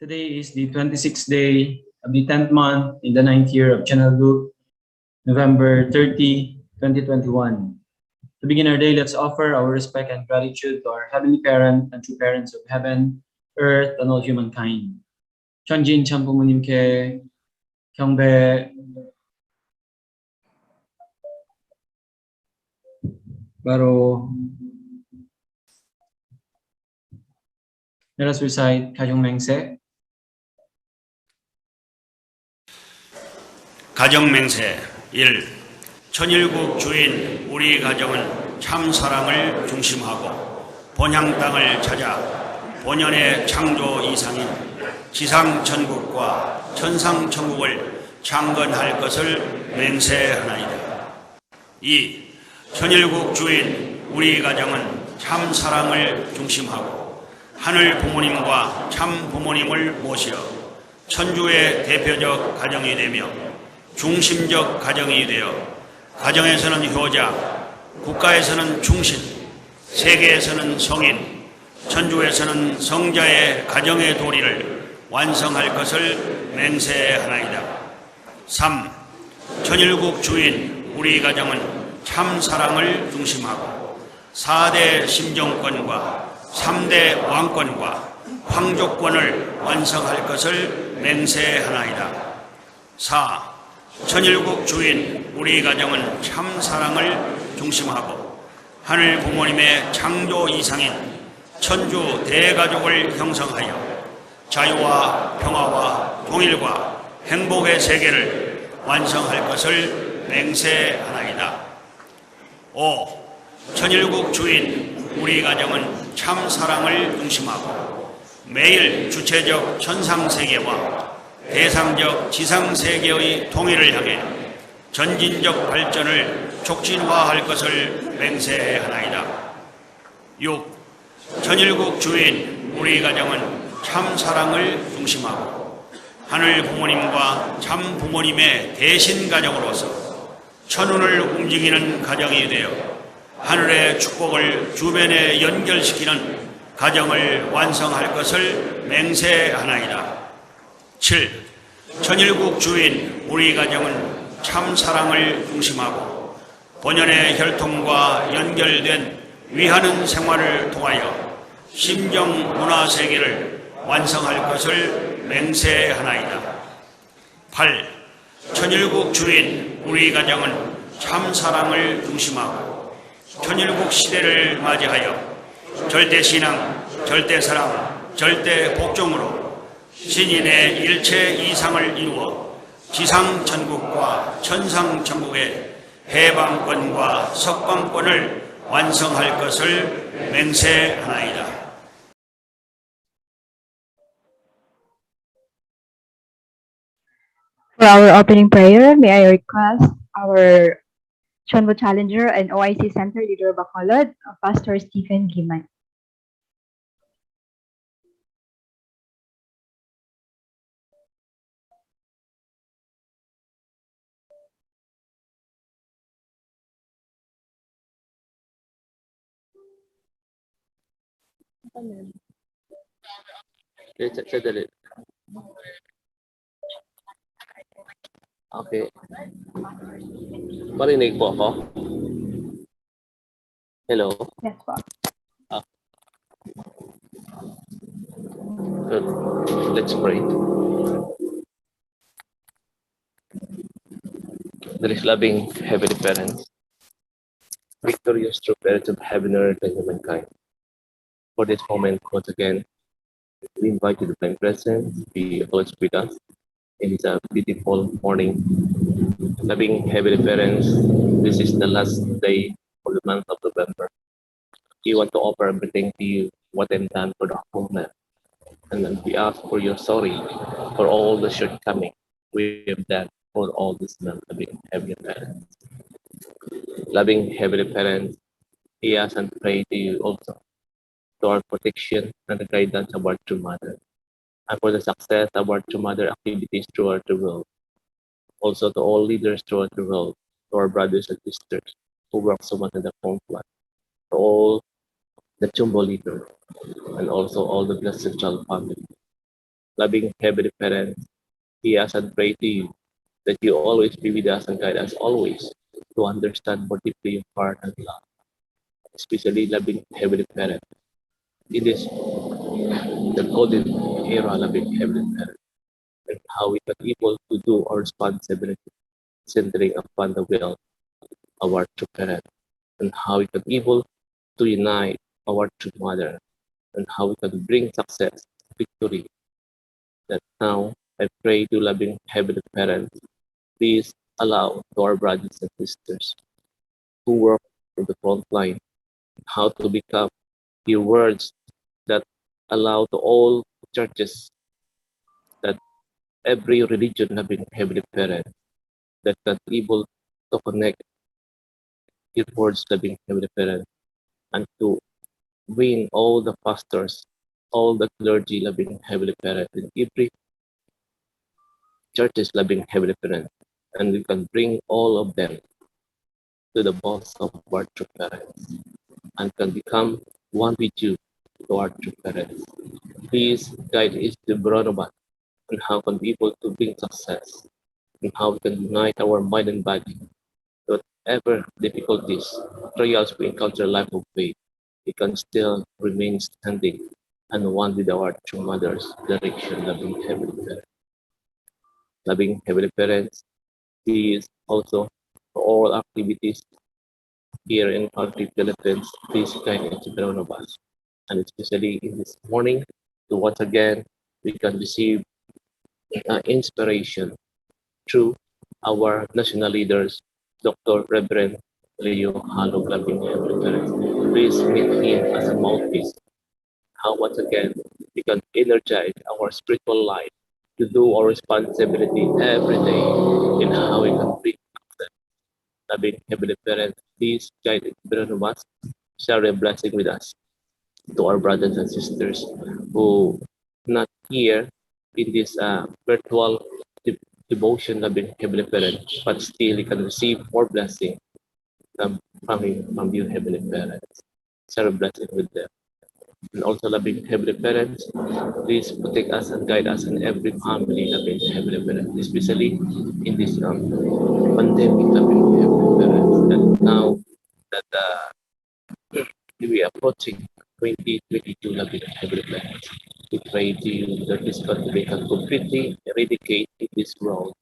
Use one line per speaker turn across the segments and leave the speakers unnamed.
Today is the 26th day of the 10th month in the 9th year of Channel Group, November 30, 2021. To begin our day, let's offer our respect and gratitude to our Heavenly Parent and true parents of heaven, earth, and all humankind. 천진 참 부모님께 경배. 바로 Let us recite 가정맹세.
가정맹세 1. 천일국 주인 우리 가정은 참 사랑을 중심하고 본향 땅을 찾아 본연의 창조 이상인 지상천국과 천상천국을 창건할 것을 맹세하나이다. 2. 천일국 주인 우리 가정은 참 사랑을 중심하고 하늘 부모님과 참 부모님을 모시어 천주의 대표적 가정이 되며 중심적 가정이 되어 가정에서는 효자, 국가에서는 충신, 세계에서는 성인, 천주에서는 성자의 가정의 도리를 완성할 것을 맹세하나이다. 3. 천일국 주인 우리 가정은 참 사랑을 중심하고 4대 심정권과 3대 왕권과 황족권을 완성할 것을 맹세하나이다. 4. 천일국 주인 우리 가정은 참 사랑을 중심하고 하늘 부모님의 창조 이상인 천주 대가족을 형성하여 자유와 평화와 통일과 행복의 세계를 완성할 것을 맹세하나이다. 5. 천일국 주인 우리 가정은 참 사랑을 중심하고 매일 주체적 천상세계와 대상적 지상세계의 통일을 향해 전진적 발전을 촉진화할 것을 맹세하나이다. 6. 천일국 주인 우리 가정은 참 사랑을 중심하고 하늘 부모님과 참 부모님의 대신 가정으로서 천운을 움직이는 가정이 되어 하늘의 축복을 주변에 연결시키는 가정을 완성할 것을 맹세하나이다. 7. 천일국 주인 우리 가정은 참 사랑을 중심하고 본연의 혈통과 연결된 위하는 생활을 통하여 심정 문화 세계를 완성할 것을 맹세하나이다. 8. 천일국 주인 우리 가정은 참 사랑을 중심하고 천일국 시대를 맞이하여 절대신앙, 절대사랑, 절대복종으로 신인의 일체 이상을 이루어 지상천국과 천상천국의 해방권과 석방권을 완성할 것을 맹세하나이다.
For our opening prayer, may I request our Chonbo Challenger and OIC Center Leader Bacolod, Pastor Stephen Giman.
Okay. Marinig po ako? Hello?
Yes, po.
Good. Let's pray. There is loving Heavenly Parents, victorious true parents of heaven, earth, and humankind. For this moment, once again, we invite you to be present, be always with us. It is a beautiful morning. Loving Heavenly Parents, this is the last day for the month of November. We want to offer everything to you, what I've done for the whole month. And then we ask for your sorry for all the shortcomings we have done for all this month, loving Heavenly Parents. Loving Heavenly Parents, we ask and pray to you also, to our protection and the guidance of our True Mother, and for the success of our True Mother activities throughout the world. Also to all leaders throughout the world, to our brothers and sisters who work so much in the front line, to all the Chumbo leaders, and also all the blessed child family. Loving Heavenly Parents, we ask and pray to you that you always be with us and guide us always to understand more deeply your heart and love, especially loving Heavenly Parents. It is the golden era loving Heavenly Parents and how we can able to do our responsibility centering upon the will of our true parent and how we can able to unite our true mother and how we can bring success, victory. That now I pray to loving Heavenly Parents, please allow to our brothers and sisters who work on the front line how to become your words that allow to all churches that every religion having Heavenly Parents that can able to connect your words loving Heavenly Parents and to win all the pastors, all the clergy loving Heavenly Parents in every churches loving Heavenly Parents, and we can bring all of them to the boss of our true parents and can become one with you to our true parents. Please guide each one of us on how can be able to bring success and how we can unite our mind and body. Whatever difficulties, trials we encounter in life of faith, we can still remain standing and one with our true mother's direction, loving Heavenly Parents. Loving Heavenly Parents, please also for all activities here in our Philippines, please guide each one of us. And especially in this morning, to once again, we can receive inspiration through our national leaders, Dr. Reverend Leo Halog Labing. Please meet him as a mouthpiece. How once again we can energize our spiritual life to do our responsibility every day in how we can bring loving Heavenly Parents. Please guide each one of us, share a blessing with us to our brothers and sisters who not here in this virtual devotion loving Heavenly Parents, but still you can receive more blessing from you, Heavenly Parents. Share a blessing with them. And also loving Heavenly Parents, please protect us and guide us in every family loving Heavenly Parents, especially in this pandemic loving Heavenly Parents. And now that we are approaching 2022 loving Heavenly Parents, we pray to you that this pandemic can completely eradicate in this world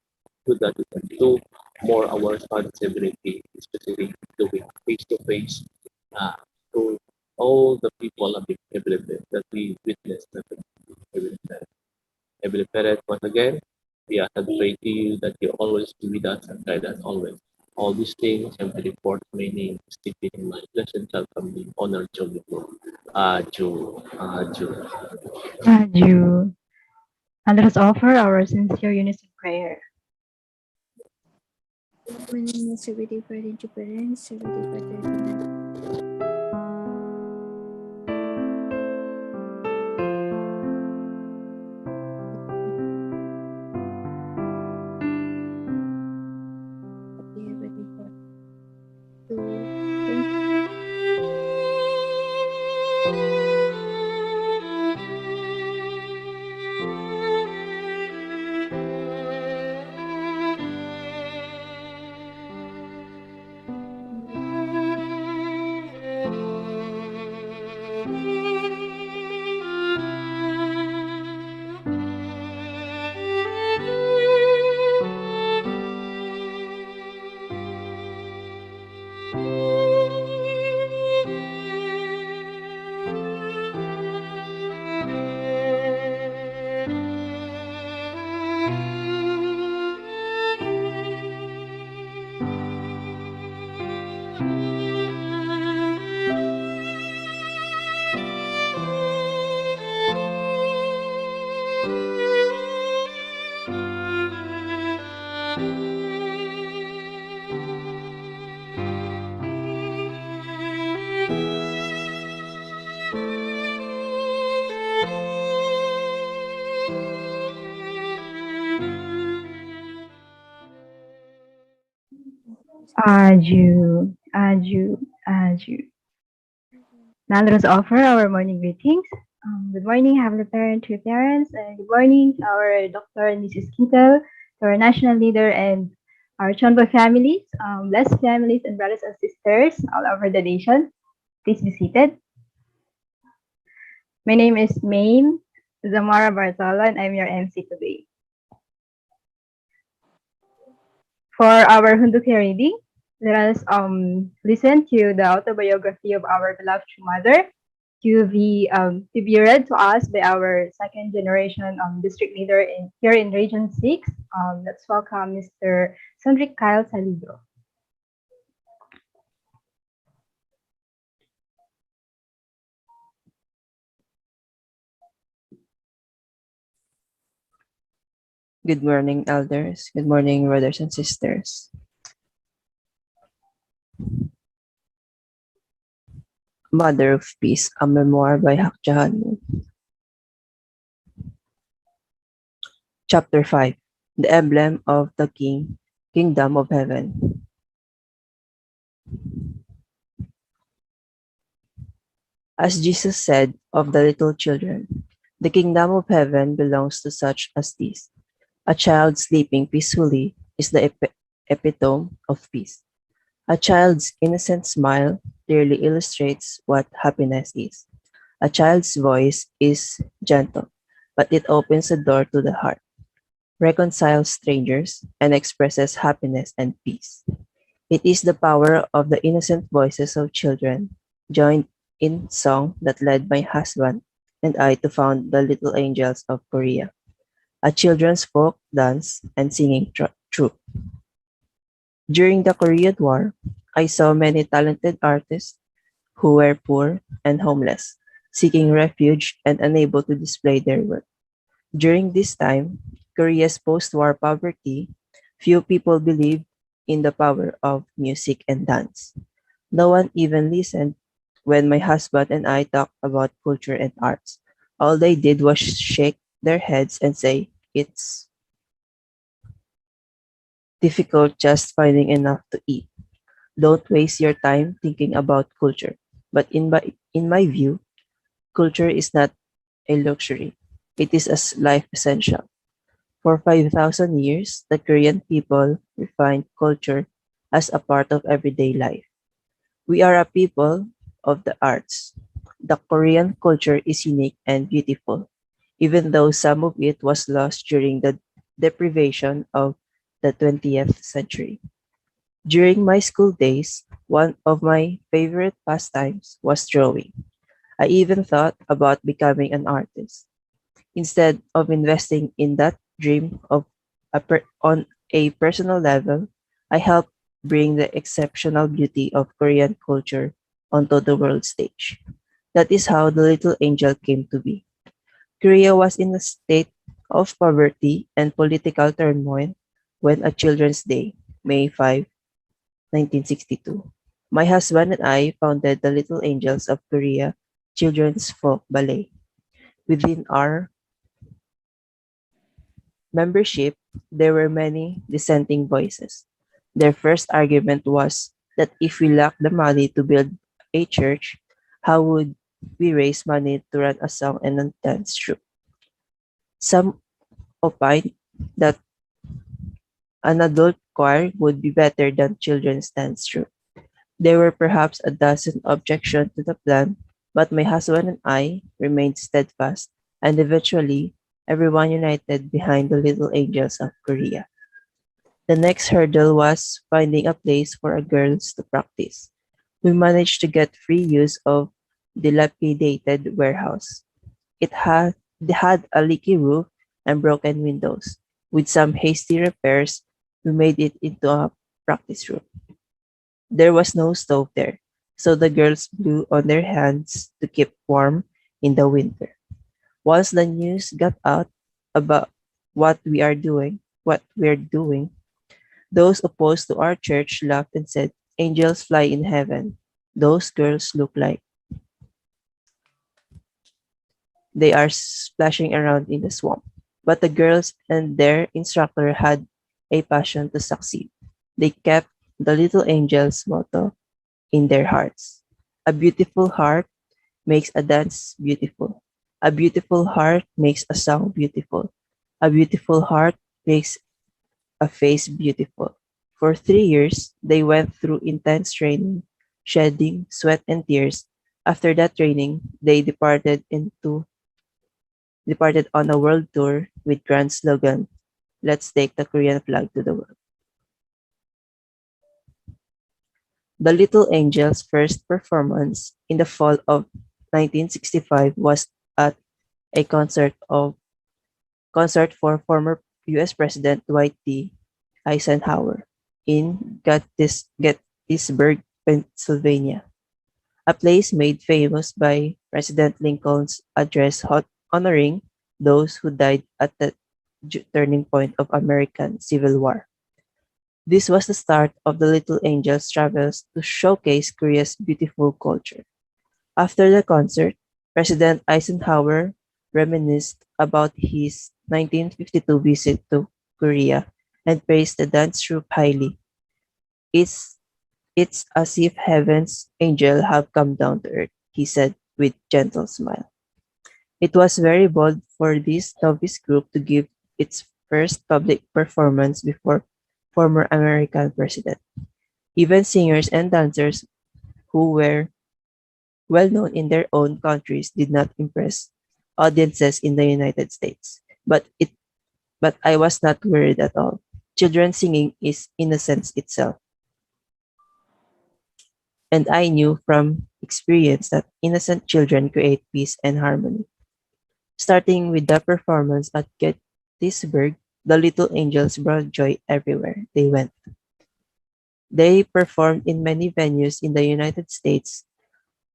so that we can do more our responsibility, especially doing face to face to all the people of the Heavenly Parents that we witnessed the Heavenly Parents. Heavenly Parents, once again, we ask and pray to you that you always be with us and guide us always. All these things and the report meaning sticking in my blessed shall come in honor to you. Aju, Aju.
Adieu. And let us offer our sincere unison prayer.
When Sagrada Parent to Parents, Sagrada Pater
Adieu. Adieu. Adieu. Now let us offer our morning greetings. Good morning, Heavenly Parent, to parents, and good morning to our Dr. and Mrs. Kito, to our national leader, and our Chonbo families, blessed families, and brothers and sisters all over the nation. Please be seated. My name is Maine Zamora Bartola, and I'm your MC today. For our Hunduki reading, let us listen to the autobiography of our beloved mother, to be read to us by our second generation district leader here in Region 6. Let's welcome Mr. Sandrick Kyle Salido.
Good morning, elders. Good morning, brothers and sisters. Mother of Peace, a memoir by Hakjahan. Chapter 5. The emblem of the kingdom of heaven. As Jesus said of the little children, the kingdom of heaven belongs to such as these. A child sleeping peacefully is the epitome of peace. A child's innocent smile clearly illustrates what happiness is. A child's voice is gentle, but it opens the door to the heart, reconciles strangers, and expresses happiness and peace. It is the power of the innocent voices of children, joined in song, that led my husband and I to found the Little Angels of Korea, a children's folk dance and singing troupe. During the Korean War, I saw many talented artists who were poor and homeless, seeking refuge and unable to display their work. During this time, Korea's post-war poverty, few people believed in the power of music and dance. No one even listened when my husband and I talked about culture and arts. All they did was shake their heads and say, "It's difficult just finding enough to eat. Don't waste your time thinking about culture." But in my view, culture is not a luxury. It is a life essential. For 5,000 years, the Korean people refined culture as a part of everyday life. We are a people of the arts. The Korean culture is unique and beautiful, even though some of it was lost during the deprivation of the 20th century. During my school days, one of my favorite pastimes was drawing. I even thought about becoming an artist. Instead of investing in that dream on a personal level, I helped bring the exceptional beauty of Korean culture onto the world stage. That is how the Little Angel came to be. Korea was in a state of poverty and political turmoil when a Children's Day, May 5, 1962, my husband and I founded the Little Angels of Korea Children's Folk Ballet. Within our membership, there were many dissenting voices. Their first argument was that if we lacked the money to build a church, how would we raise money to run a song and a dance troupe? Some opined that an adult choir would be better than children's dance troupe. There were perhaps a dozen objections to the plan, but my husband and I remained steadfast, and eventually everyone united behind the Little Angels of Korea. The next hurdle was finding a place for our girls to practice. We managed to get free use of dilapidated warehouse. It had a leaky roof and broken windows. With some hasty repairs, we made it into a practice room. There was no stove there, so the girls blew on their hands to keep warm in the winter. Once the news got out about what we're doing, those opposed to our church laughed and said, "Angels fly in heaven. Those girls look like they are splashing around in the swamp." But the girls and their instructor had a passion to succeed. They kept the Little Angels motto in their hearts. A beautiful heart makes a dance beautiful. A beautiful heart makes a song beautiful. A beautiful heart makes a face beautiful. For 3 years, they went through intense training, shedding sweat and tears. After that training, they departed on a world tour with grand slogan, "Let's take the Korean flag to the world." The Little Angels' first performance in the fall of 1965 was at a concert for former US President Dwight D. Eisenhower in Gettysburg, Pennsylvania, a place made famous by President Lincoln's address honoring those who died at the turning point of American Civil War. This was the start of the Little Angels' travels to showcase Korea's beautiful culture. After the concert, President Eisenhower reminisced about his 1952 visit to Korea and praised the dance troupe highly. It's, it's as if heaven's angel have come down to earth, he said with gentle smile. It was very bold for this novice group to give its first public performance before former American president. Even singers and dancers who were well known in their own countries did not impress audiences in the United States. But I was not worried at all. Children singing is innocence itself. And I knew from experience that innocent children create peace and harmony. Starting with the performance at Gettysburg, the Little Angels brought joy everywhere they went. They performed in many venues in the United States.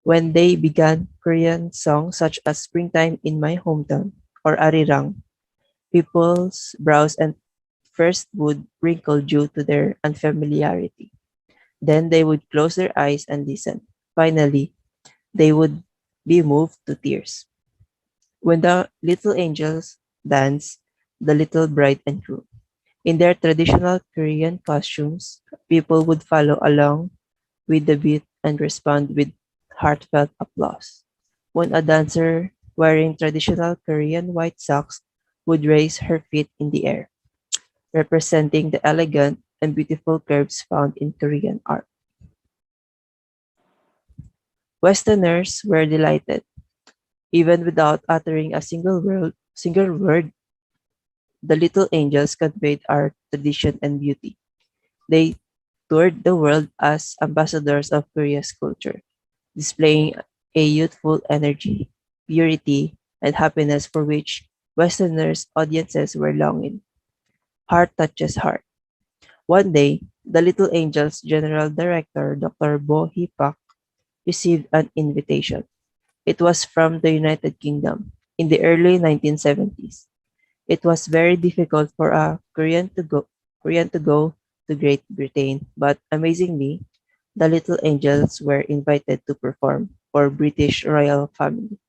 When they began Korean songs such as Springtime in My Hometown or Arirang, people's brows and first would wrinkle due to their unfamiliarity. Then they would close their eyes and listen. Finally, they would be moved to tears. When the little angels danced, the little bride and groom, in their traditional Korean costumes, people would follow along with the beat and respond with heartfelt applause. When a dancer wearing traditional Korean white socks would raise her feet in the air, representing the elegant and beautiful curves found in Korean art. Westerners were delighted. Even without uttering a single word, the little angels conveyed art, tradition, and beauty. They toured the world as ambassadors of Korea's culture, displaying a youthful energy, purity, and happiness for which Westerners' audiences were longing. Heart touches heart. One day, the Little Angels General Director, Dr. Bo Hee-pak, received an invitation. It was from the United Kingdom in the early 1970s. It was very difficult for a Korean to go to Great Britain, but amazingly, the Little Angels were invited to perform for British royal family.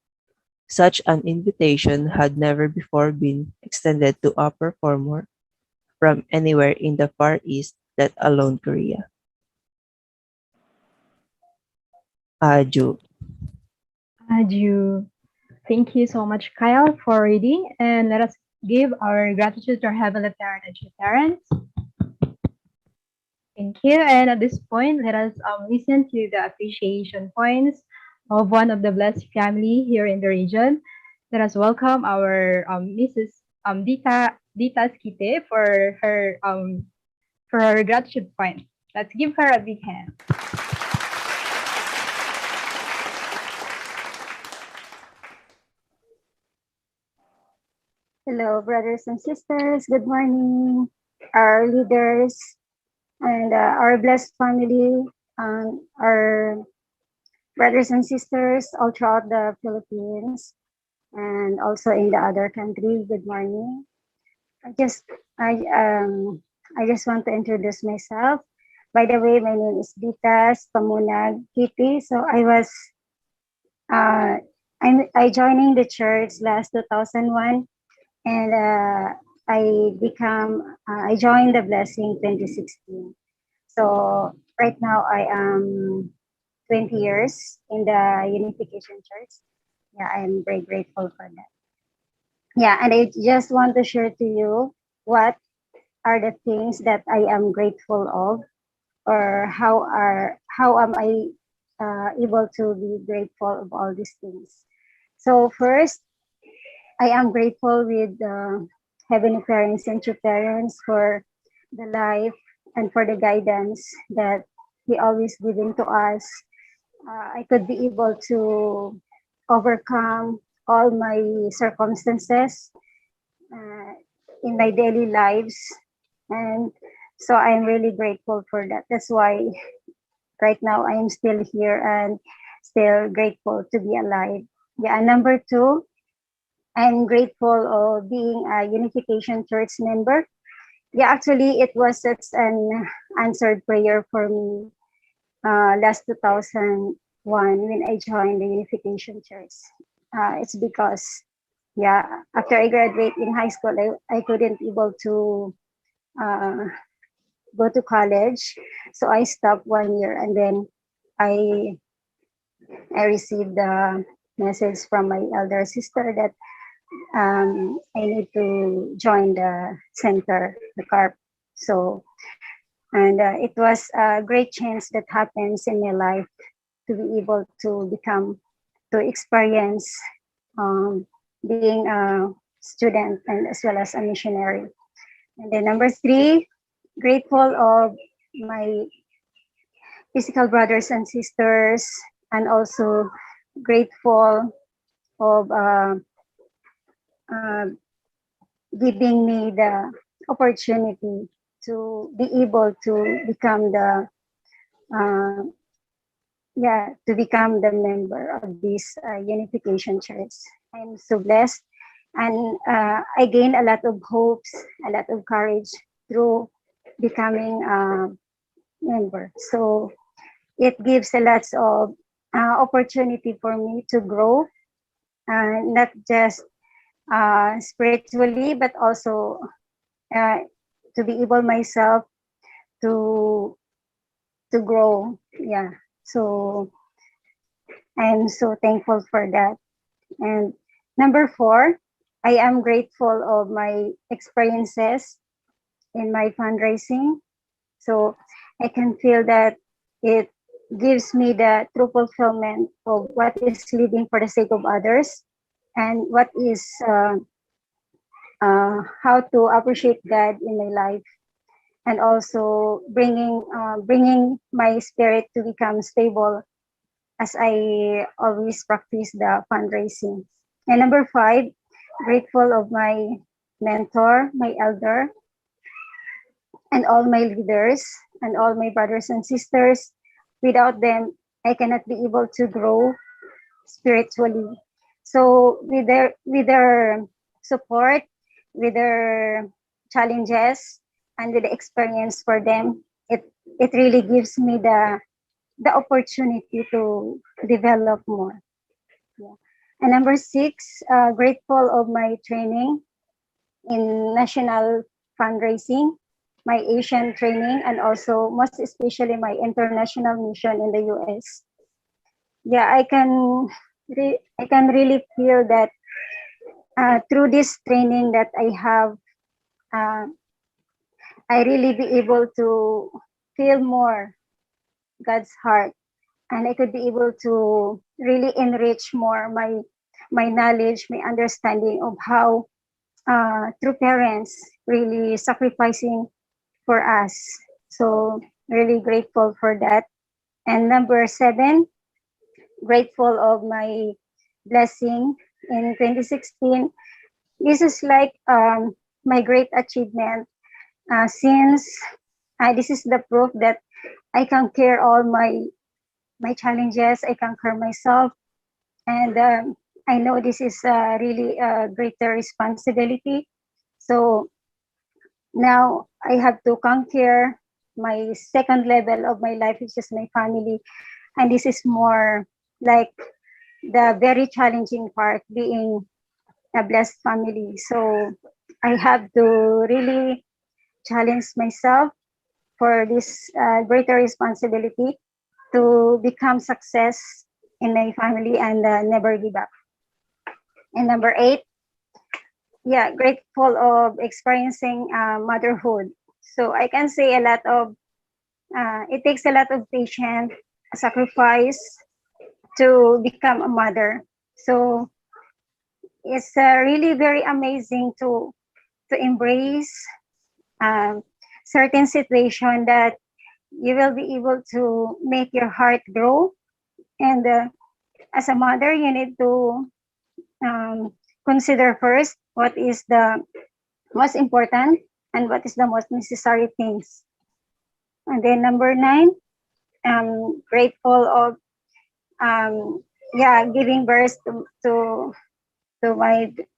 Such an invitation had never before been extended to a performer from anywhere in the Far East, let alone Korea. Aju.
Adieu. Thank you so much, Kyle, for reading. And let us give our gratitude to our Heavenly Parent and True Parents. Thank you. And at this point, let us listen to the appreciation points of one of the blessed family here in the region. Let us welcome our Mrs. Dita Skite for her gratitude point. Let's give her a big hand.
Hello, brothers and sisters. Good morning, our leaders and our blessed family, our brothers and sisters all throughout the Philippines and also in the other countries. Good morning. I just I um I just want to introduce myself. By the way, my name is Vitas Pamunag Kitty. So uh I joining the church last 2001, and I joined the Blessing 2016. So right now I am 20 years in the Unification Church. Yeah, I'm very grateful for that. Yeah, and I just want to share to you what are the things that I am grateful of, or how am I able to be grateful of all these things. So first, I am grateful with Heavenly Parents and True Parents for the life and for the guidance that He always giving to us. I could be able to overcome all my circumstances uh, in my daily lives, and so I'm really grateful for that. That's why right now I'm still here and still grateful to be alive. Yeah, and number two, I'm grateful of being a Unification Church member. Yeah, actually, it was such an answered prayer for me last 2001 when I joined the Unification Church. It's because, yeah, after I graduate in high school, I couldn't able to uh, go to college. So I stopped 1 year, and then I I received the message from my elder sister that I need to join the center, the CARP. So, and it was a great chance that happens in my life to be able to to experience um, being a student and as well as a missionary. And then number three, grateful of my physical brothers and sisters, and also grateful of uh, giving me the opportunity to be able to become the uh, to become the member of this Unification Church. I'm so blessed, and I gained a lot of hopes, a lot of courage through becoming a member. So it gives a lot of opportunity for me to grow, not just spiritually, but also uh, to be able myself to grow. Yeah. So I'm so thankful for that. And number four, I am grateful of my experiences in my fundraising. So I can feel that it gives me the true fulfillment of what is living for the sake of others, and what is how to appreciate God in my life, and also bringing my spirit to become stable as I always practice the fundraising. And number five, grateful of my mentor, my elder, and all my leaders, and all my brothers and sisters. Without them, I cannot be able to grow spiritually. So with their support, with their challenges, and with the experience for them, it really gives me the opportunity to develop more. Yeah. And number six, grateful of my training in national fundraising, my Asian training, and also most especially my international mission in the US. Yeah, I can really feel that through this training that I have, uh, I really be able to feel more God's heart, and I could be able to really enrich more my knowledge, my understanding of how true parents really sacrificing for us. So really grateful for that. And number seven, grateful of my blessing in 2016. This is like my great achievement since this is the proof that I conquer all my challenges. I conquer myself, and I know this is really a greater responsibility. So now I have to conquer my second level of my life, which is my family, and this is more like the very challenging part, being a blessed family. So I have to really challenge myself for this greater responsibility to become success in my family, and never give up. And number 8, yeah, grateful of experiencing motherhood. So I can say a lot of, it takes a lot of patience, sacrifice to become a mother. So it's really very amazing to embrace certain situation that you will be able to make your heart grow. And as a mother, you need to consider first what is the most important and what is the most necessary things. And then number 9, I'm grateful of giving birth to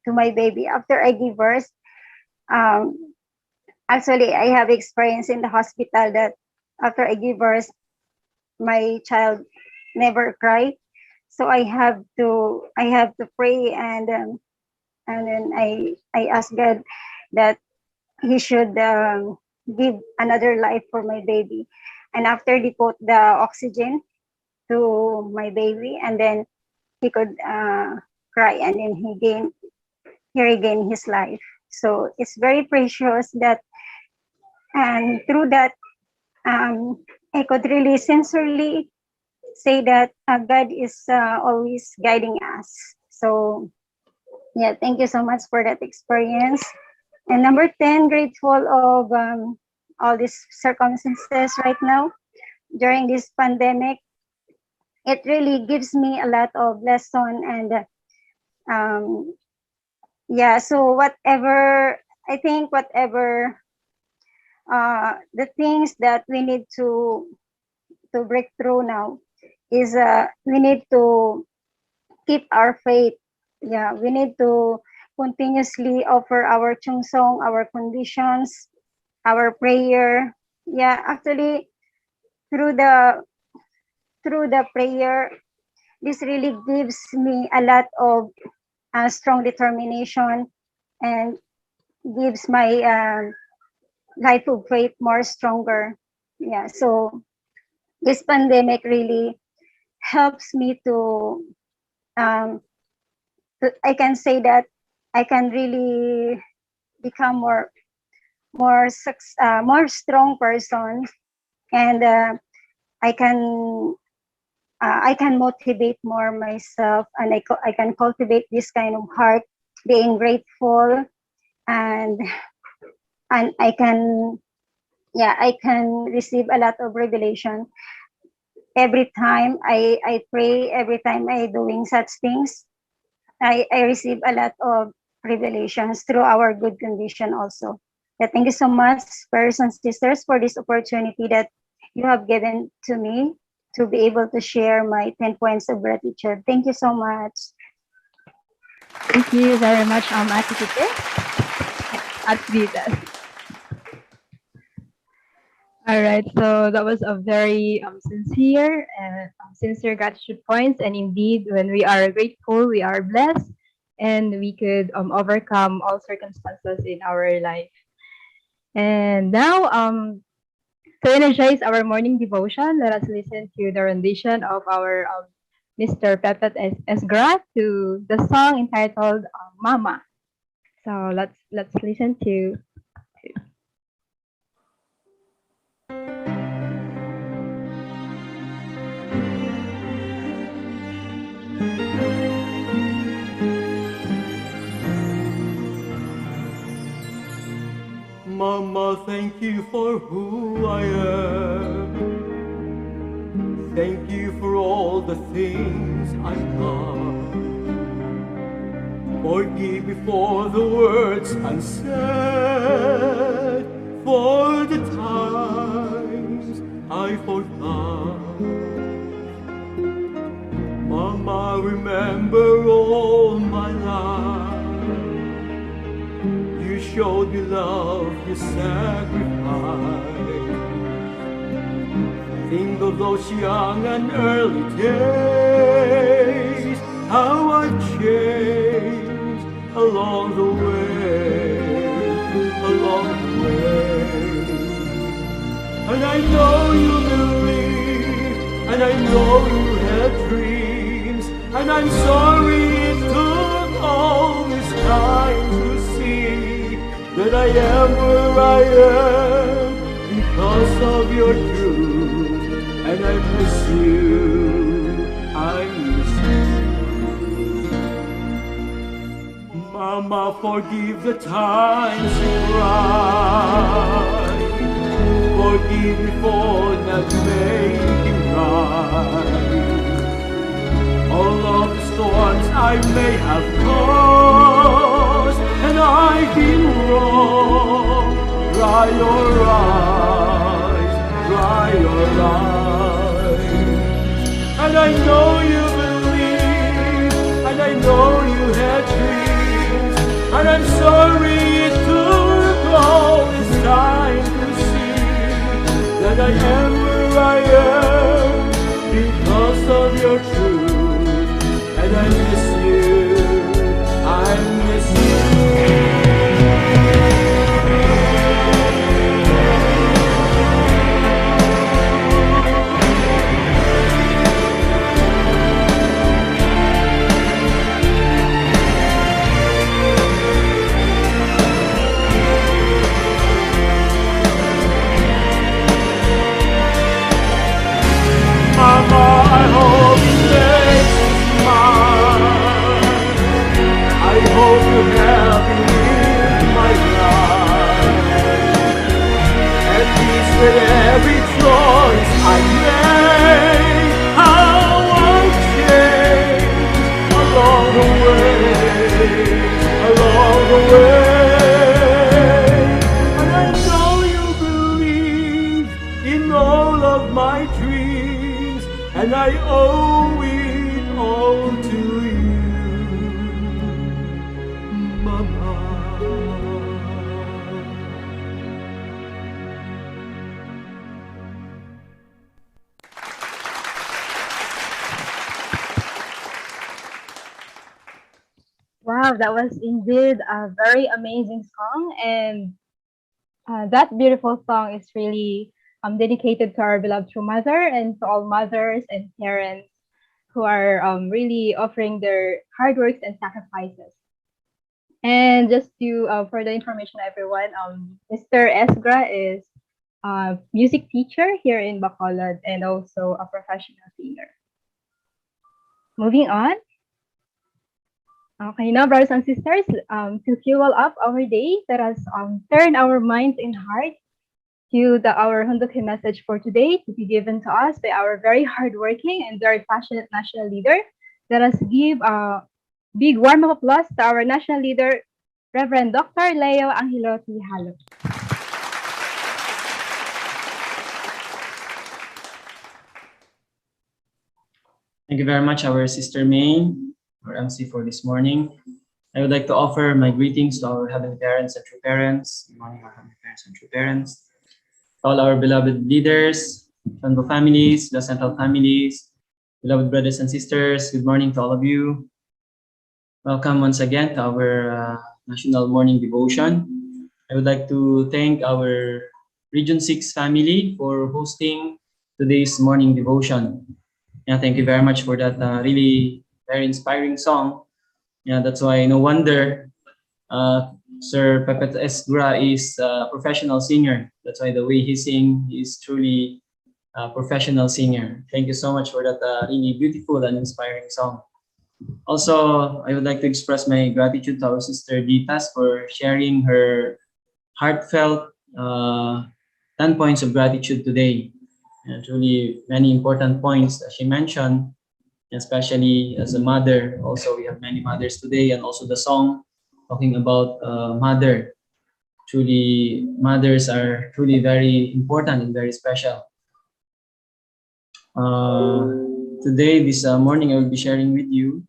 my baby. After I give birth, actually I have experience in the hospital that after I give birth, my child never cry. So I have to pray, and then I ask God that He should give another life for my baby. And after they put the oxygen to my baby, and then he could cry, and then he regained his life. So it's very precious that, and through that, I could really sincerely say that God is always guiding us. So yeah, thank you so much for that experience. And number 10, grateful of all these circumstances right now during this pandemic. It really gives me a lot of lesson, and so whatever, I think whatever the things that we need to break through now is we need to keep our faith. Yeah, we need to continuously offer our chungsong, our conditions, our prayer. Yeah, actually, through the prayer, this really gives me a lot of strong determination, and gives my life of faith more stronger. Yeah, so this pandemic really helps me to I can say that I can really become more strong person, and I can motivate more myself, and I can cultivate this kind of heart, being grateful, and I can receive a lot of revelation every time I pray. Every time I doing such things, I receive a lot of revelations through our good condition also. Yeah, thank you so much, brothers and sisters, for this opportunity that you have given to me to be able to share my 10 points of gratitude. Thank you so much.
Thank you very much, Ate Tite. At Vitas. All right, so that was a very sincere gratitude points, and indeed, when we are grateful, we are blessed, and we could overcome all circumstances in our life. And now, to energize our morning devotion, let us listen to the rendition of our Mr. Pepet Esgra to the song entitled Mama. So let's listen to.
Mama, thank you for who I am. Thank you for all the things I've done. Forgive me for the words unsaid, for the times I forgot. Mama, remember all my life. You showed me love, you sacrificed. Think of those young and early days, how I've changed along the way, And I know you believe, and I know you had dreams, and I'm sorry it took all that I am where I am because of your truth. And I miss you, I miss you. Mama, forgive the times you cried. Forgive me for not making right all of the storms I may have caused, and I've been wrong. Dry your eyes, dry your eyes. And I know you believe, and I know you had dreams, and I'm sorry it took all this time to see that I am where I am because of your truth. And I miss you, I miss you. Mama, I hope it makes you smile. I hope you're happy with my life. At least with every choice I made, how I changed along the way. And I know you believe in all of my dreams, and I owe it all to you, Mama.
Wow, that was indeed a very amazing song, and that beautiful song is really dedicated to our beloved true mother and to all mothers and parents who are really offering their hard works and sacrifices. And just to for the information, everyone, Mr. Esgra is a music teacher here in Bacolod and also a professional singer. Moving on. Okay, now, brothers and sisters, to fuel up our day, let us turn our minds and hearts to our Hunduki message for today to be given to us by our very hardworking and very passionate national leader. Let us give a big warm of applause to our national leader, Reverend Dr. Leo Angelo Tihalo.
Thank you very much, our Sister May, our MC for this morning. I would like to offer my greetings to our heavenly parents and true parents. Good morning, our heavenly parents and true parents. All our beloved leaders, Sanbo families, the Central families, beloved brothers and sisters, good morning to all of you. Welcome once again to our National Morning Devotion. I would like to thank our Region 6 family for hosting today's morning devotion. Yeah, thank you very much for that really very inspiring song. Yeah, that's why no wonder Sir Pepet Esgra is a professional singer. That's why the way he sings, he is truly a professional singer. Thank you so much for that really beautiful and inspiring song. Also, I would like to express my gratitude to our sister Ditas for sharing her heartfelt 10 points of gratitude today. And truly many important points that she mentioned, especially as a mother. Also, we have many mothers today, and also the song talking about mother. Truly, mothers are truly very important and very special. Today, this morning, I will be sharing with you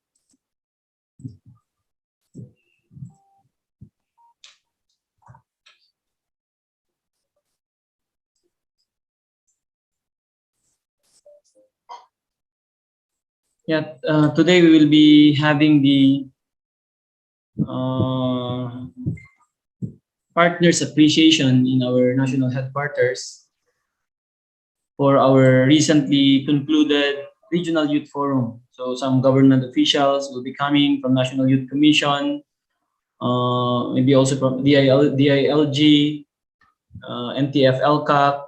today we will be having the partners appreciation in our national headquarters for our recently concluded regional youth forum. So some government officials will be coming from National Youth Commission, maybe also from DILG, MTF LCAP,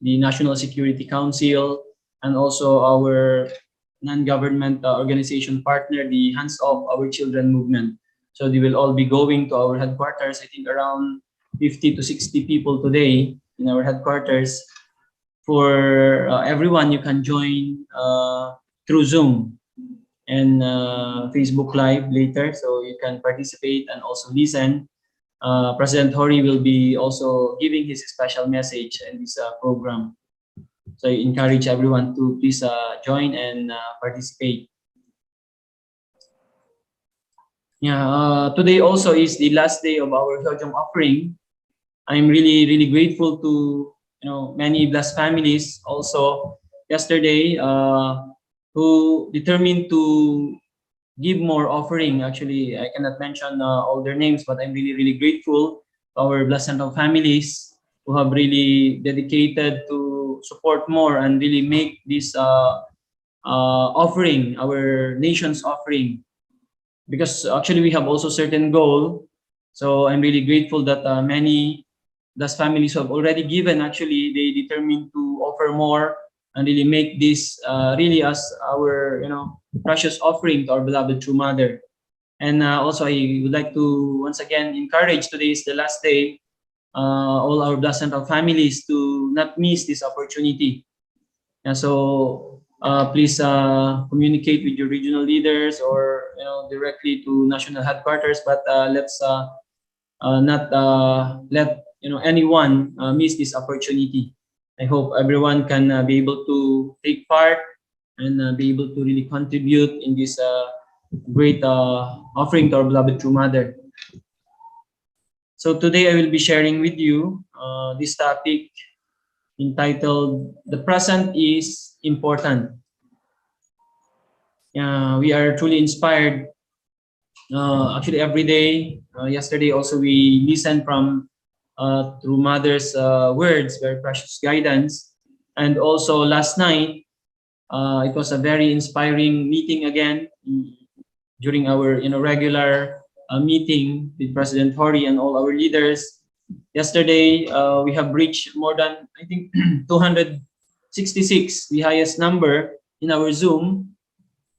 the National Security Council, and also our non-government organization partner, the Hands Off Our Children movement. So they will all be going to our headquarters. I think around 50 to 60 people today in our headquarters. For everyone, you can join through Zoom and Facebook Live later, so you can participate and also listen. President Hori will be also giving his special message in this program. So I encourage everyone to please join and participate. Yeah, today also is the last day of our Hyojong offering. I'm really grateful to many blessed families also yesterday who determined to give more offering. Actually, I cannot mention all their names, but I'm really grateful to our blessed central families who have really dedicated to support more and really make this offering, our nation's offering, because actually we have also certain goal. So I'm really grateful that many those families who have already given, actually they determined to offer more and really make this really as our precious offering to our beloved true mother. And also I would like to once again encourage, today is the last day, all our blessed central families to not miss this opportunity. And so please communicate with your regional leaders or directly to national headquarters, but let's not let anyone miss this opportunity. I hope everyone can be able to take part and be able to really contribute in this great offering to our beloved true mother. So today I will be sharing with you this topic entitled "The Present is Important." We are truly inspired. Actually, every day. Yesterday also we listened from through Mother's words, very precious guidance, and also last night it was a very inspiring meeting again during our regular meeting with President Hori and all our leaders. Yesterday we have reached more than, I think, 266, the highest number in our Zoom,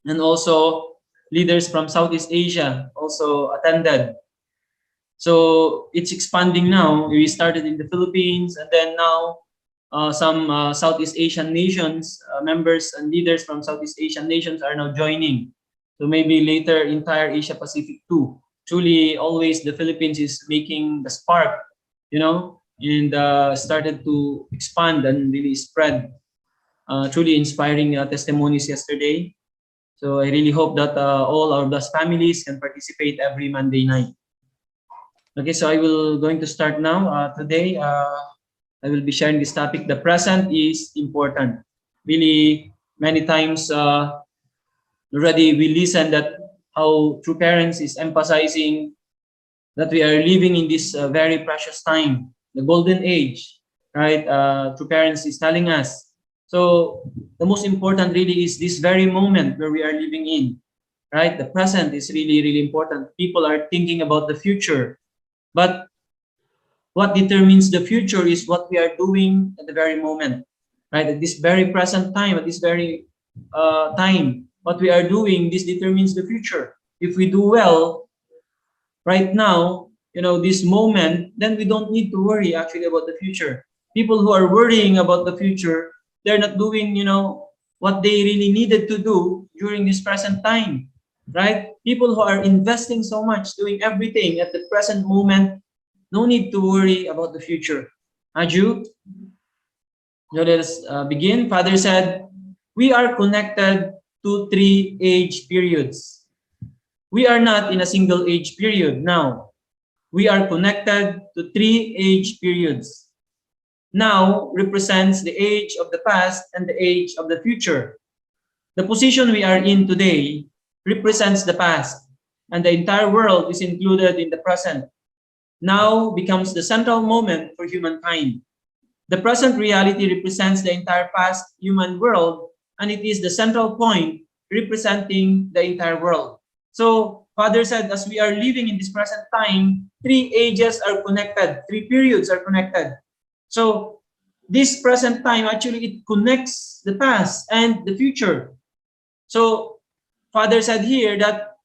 and also leaders from Southeast Asia also attended. So it's expanding now. We started in the Philippines, and then now some Southeast Asian nations, members and leaders from Southeast Asian nations are now joining. So maybe later entire Asia Pacific too. Truly, always the Philippines is making the spark, and started to expand and really spread. Truly inspiring testimonies yesterday. So I really hope that all our blessed families can participate every Monday night. Okay, so I will going to start now. Today, I will be sharing this topic. The present is important. Really, many times already we listen that how True Parents is emphasizing that we are living in this very precious time, the golden age, right? True Parents is telling us. So the most important really is this very moment where we are living in, right? The present is really important. People are thinking about the future, but what determines the future is what we are doing at the very moment, right? At this very present time, at this very time, what we are doing, this determines the future. If we do well right now, this moment, then we don't need to worry actually about the future. People who are worrying about the future, they're not doing, what they really needed to do during this present time, right? People who are investing so much, doing everything at the present moment, no need to worry about the future. Aju? So let us begin. Father said, we are connected to 3 age periods. We are not in a single age period now. We are connected to 3 age periods. Now represents the age of the past and the age of the future. The position we are in today represents the past, and the entire world is included in the present. Now becomes the central moment for humankind. The present reality represents the entire past human world, and it is the central point representing the entire world. So Father said, as we are living in this present time, 3 ages are connected, 3 periods are connected. So this present time, actually, it connects the past and the future. So Father said here that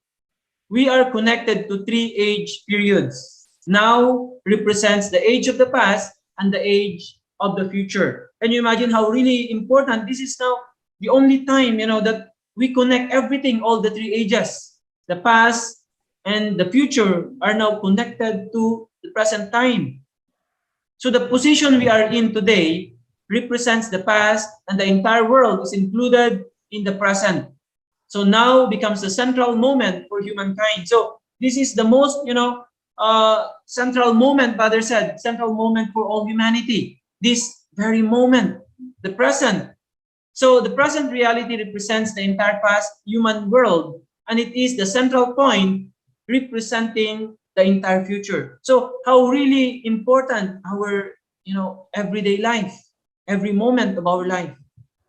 we are connected to 3 age periods. Now represents the age of the past and the age of the future. Can you imagine how really important this is now? The only time, that we connect everything, all the 3 ages, the past and the future are now connected to the present time. So the position we are in today represents the past, and the entire world is included in the present. So now becomes the central moment for humankind. So this is the most, central moment, Father said, central moment for all humanity. This very moment, the present. So the present reality represents the entire past human world, and it is the central point representing the entire future. So how really important our, everyday life, every moment of our life.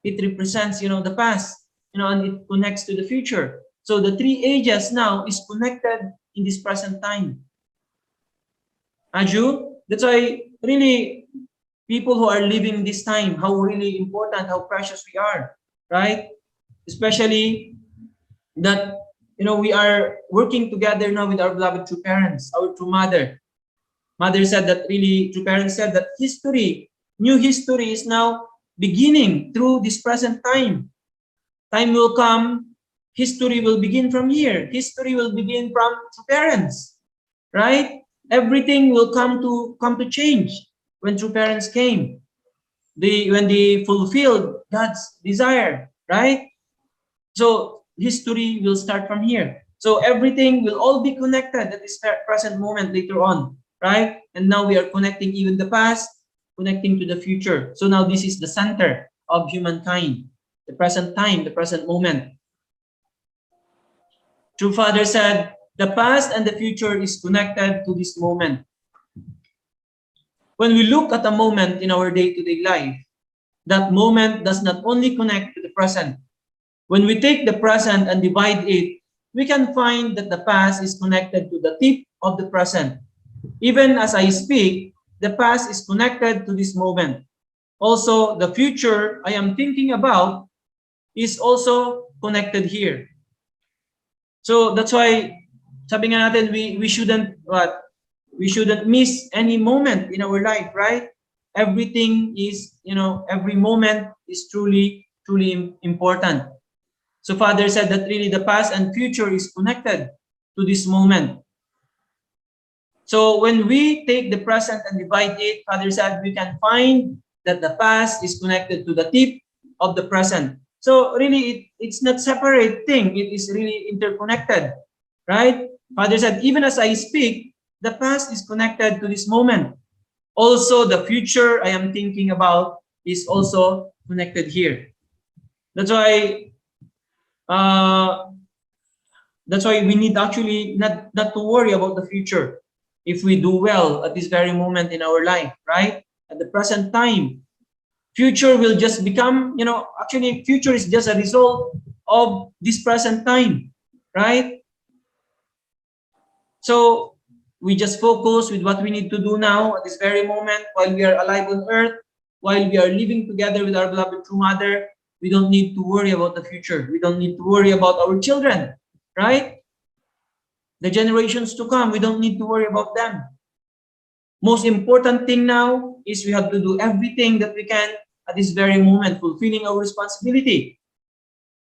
It represents, the past, and it connects to the future. So the 3 ages now is connected in this present time. Aju, that's why really people who are living this time, how really important, how precious we are, right? Especially that, we are working together now with our beloved true parents, our true mother. Mother said that really, true parents said that history, new history is now beginning through this present time. Time will come, history will begin from here. History will begin from true parents, right? Everything will come to change when true parents came. When they fulfilled God's desire, right? So history will start from here. So everything will all be connected at this present moment later on, right? And now we are connecting even the past, connecting to the future. So now this is the center of humankind, the present time, the present moment. True Father said, the past and the future is connected to this moment. When we look at a moment in our day-to-day life, that moment does not only connect to the present. When we take the present and divide it, we can find that the past is connected to the tip of the present. Even as I speak, the past is connected to this moment. Also, the future I am thinking about is also connected here. So that's why, sabi nga natin, we shouldn't miss any moment in our life, right? Everything is, every moment is truly important. So Father said that really the past and future is connected to this moment. So when we take the present and divide it, Father said, we can find that the past is connected to the tip of the present. So really, it's not separate thing. It is really interconnected, right? Father said, even as I speak, the past is connected to this moment. Also, the future I am thinking about is also connected here. That's why we need actually not to worry about the future if we do well at this very moment in our life, right? At the present time, future will just become, actually future is just a result of this present time, right? So we just focus with what we need to do now at this very moment while we are alive on earth, while we are living together with our beloved true mother. We don't need to worry about the future. We don't need to worry about our children, right? The generations to come, we don't need to worry about them. Most important thing now is we have to do everything that we can at this very moment, fulfilling our responsibility,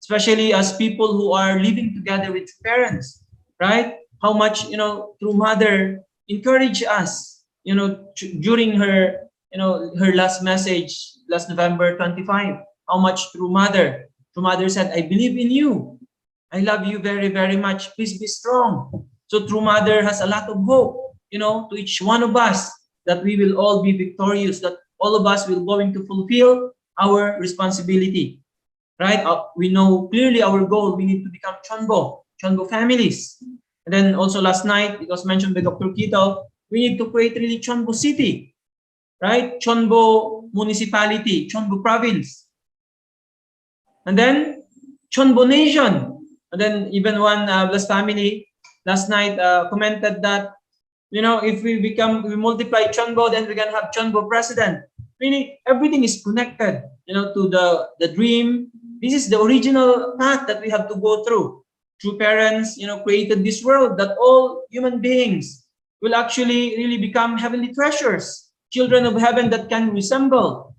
especially as people who are living together with parents, right? How much, true mother encouraged us, during her, her last message, last November 25, how much true mother said, I believe in you. I love you very, very much. Please be strong. So true mother has a lot of hope, to each one of us, that we will all be victorious, that all of us will going to fulfill our responsibility, right? We know clearly our goal. We need to become Chonbo families. And then also last night, it was mentioned by Dr. Kito, we need to create really Chonbo City, right? Chonbo Municipality, Chonbo Province. And then Chonbo Nation. And then even one blessed family last night commented that, if we multiply Chonbo, then we're gonna have Chonbo president. Meaning everything is connected, to the dream. This is the original path that we have to go through. True parents, created this world that all human beings will actually really become heavenly treasures, children of heaven that can resemble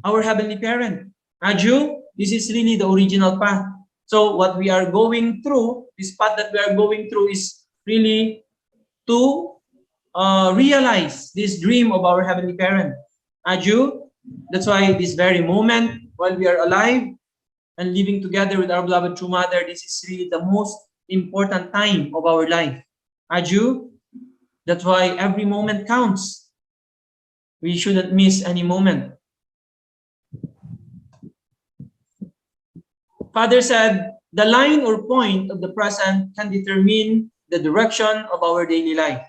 our heavenly parent. Aju, this is really the original path. So what we are going through, this path that we are going through is really to realize this dream of our heavenly parent. Aju, that's why this very moment while we are alive and living together with our beloved true mother, this is really the most important time of our life. Aju, that's why every moment counts. We shouldn't miss any moment. Father said, the line or point of the present can determine the direction of our daily life.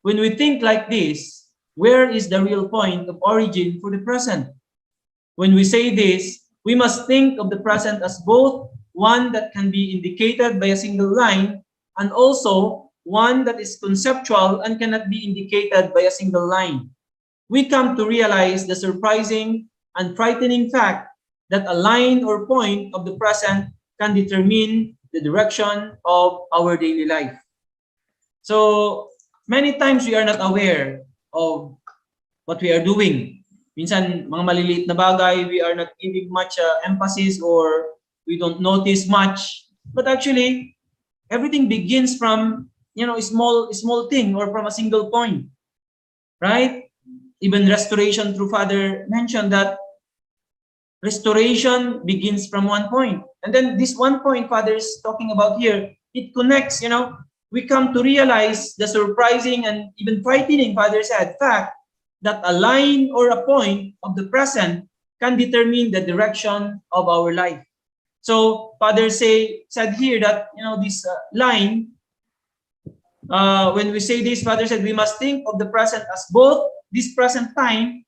When we think like this, where is the real point of origin for the present? When we say this, we must think of the present as both one that can be indicated by a single line and also one that is conceptual and cannot be indicated by a single line. We come to realize the surprising and frightening fact that a line or point of the present can determine the direction of our daily life. So many times we are not aware of what we are doing. Minsan, mga maliliit na bagay, we are not giving much emphasis or we don't notice much. But actually, everything begins from, a small thing or from a single point, right? Even restoration through Father mentioned that restoration begins from one point. And then this one point Father is talking about here, it connects, we come to realize the surprising and even frightening, Father said, fact that a line or a point of the present can determine the direction of our life. So Father said here that, this line, when we say this, Father said we must think of the present as both this present time.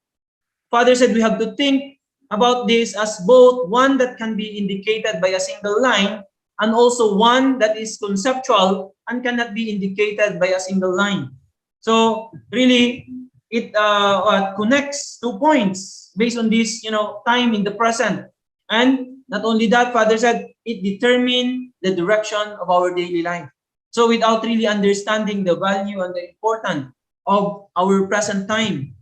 Father said we have to think about this as both one that can be indicated by a single line and also one that is conceptual and cannot be indicated by a single line. So really, it connects 2 points based on this, time in the present. And not only that, Father said, it determines the direction of our daily life. So without really understanding the value and the importance of our present time,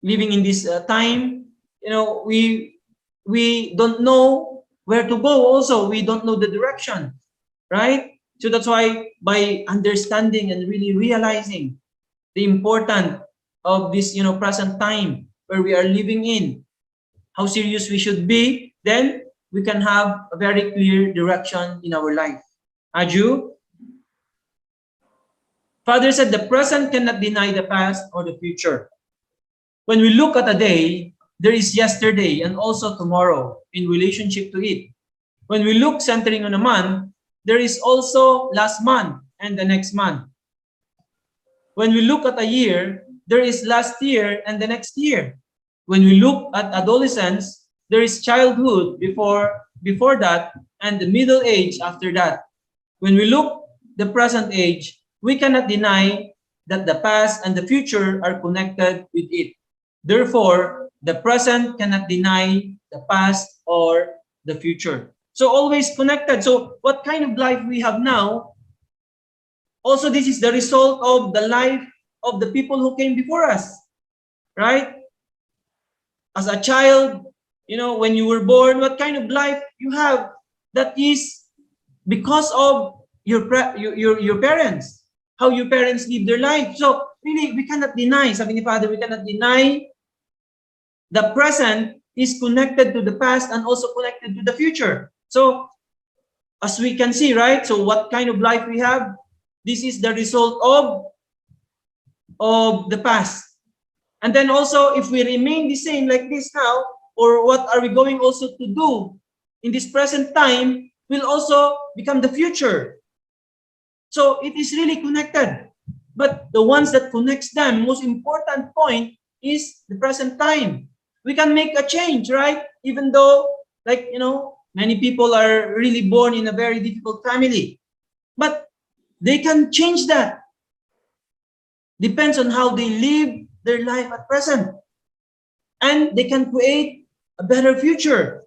living in this time, we don't know where to go also. We don't know the direction, right? So that's why by understanding and really realizing the importance of this, present time where we are living in, how serious we should be, then we can have a very clear direction in our life. Aju? Father said the present cannot deny the past or the future. When we look at a day, there is yesterday and also tomorrow in relationship to it. When we look centering on a month, there is also last month and the next month. When we look at a year, there is last year and the next year. When we look at adolescence, there is childhood before that and the middle age after that. When we look the present age, we cannot deny that the past and the future are connected with it. Therefore, the present cannot deny the past or the future. So always connected. So what kind of life we have now, also this is the result of the life of the people who came before us, right? As a child, when you were born, what kind of life you have, that is because of your parents, how your parents live their life. So really, we cannot deny, sabi ni Father, we cannot deny the present is connected to the past and also connected to the future. So as we can see, right? So what kind of life we have, this is the result of the past. And then also, if we remain the same like this now, or what are we going also to do in this present time, will also become the future. So it is really connected. But the ones that connects them, most important point is the present time. We can make a change, right? Even though, many people are really born in a very difficult family. But they can change that. Depends on how they live their life at present. And they can create a better future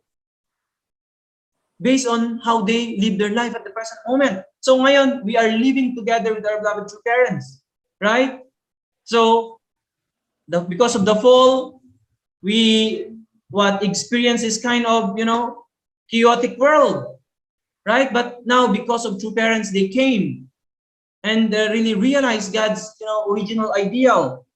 based on how they live their life at the present moment. So ngayon, we are living together with our beloved true parents, right? So because of the fall, we experience is kind of, chaotic world, right? But now because of true parents, they came and really realized God's, original ideal.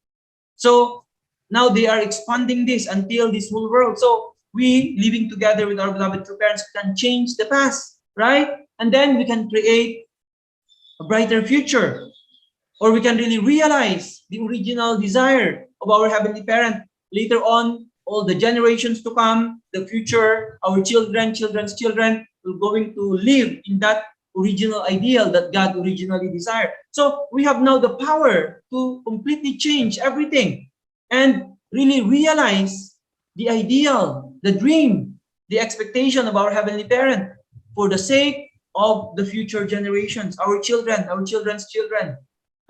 So now they are expanding this until this whole world. So we living together with our beloved true parents can change the past, right? And then we can create a brighter future, or we can really realize the original desire of our heavenly parent. Later on, all the generations to come, the future, our children, children's children, will going to live in that original ideal that God originally desired. So we have now the power to completely change everything and really realize the ideal, the dream, the expectation of our heavenly parent for the sake of the future generations, our children, our children's children.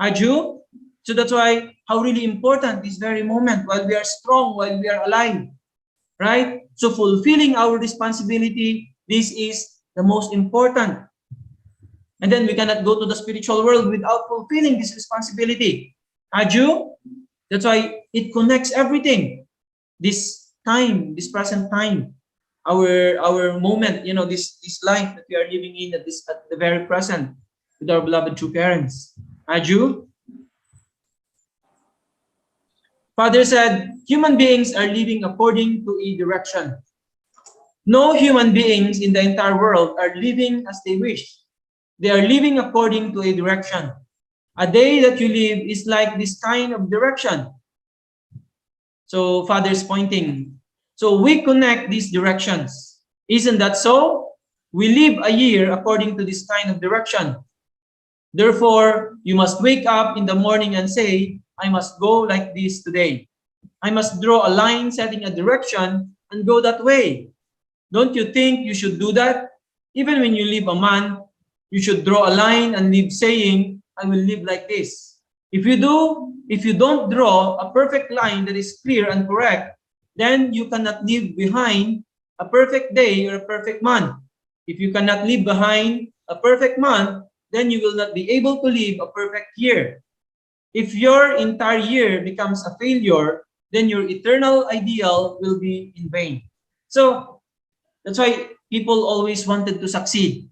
Aju? So that's why how really important this very moment while we are strong, while we are alive, right? So fulfilling our responsibility, this is the most important. And then we cannot go to the spiritual world without fulfilling this responsibility. Aju? That's why it connects everything. This time, this present time, our moment, this life that we are living in at the very present with our beloved true parents. Aju? Father said, human beings are living according to a direction. No human beings in the entire world are living as they wish. They are living according to a direction. A day that you live is like this kind of direction. So Father's pointing. So we connect these directions. Isn't that so? We live a year according to this kind of direction. Therefore, you must wake up in the morning and say, I must go like this today. I must draw a line setting a direction and go that way. Don't you think you should do that? Even when you live a month, you should draw a line and live saying, I will live like this. If you don't draw a perfect line that is clear and correct, then you cannot live behind a perfect day or a perfect month. If you cannot live behind a perfect month, then you will not be able to live a perfect year. If your entire year becomes a failure, then your eternal ideal will be in vain. So that's why people always wanted to succeed,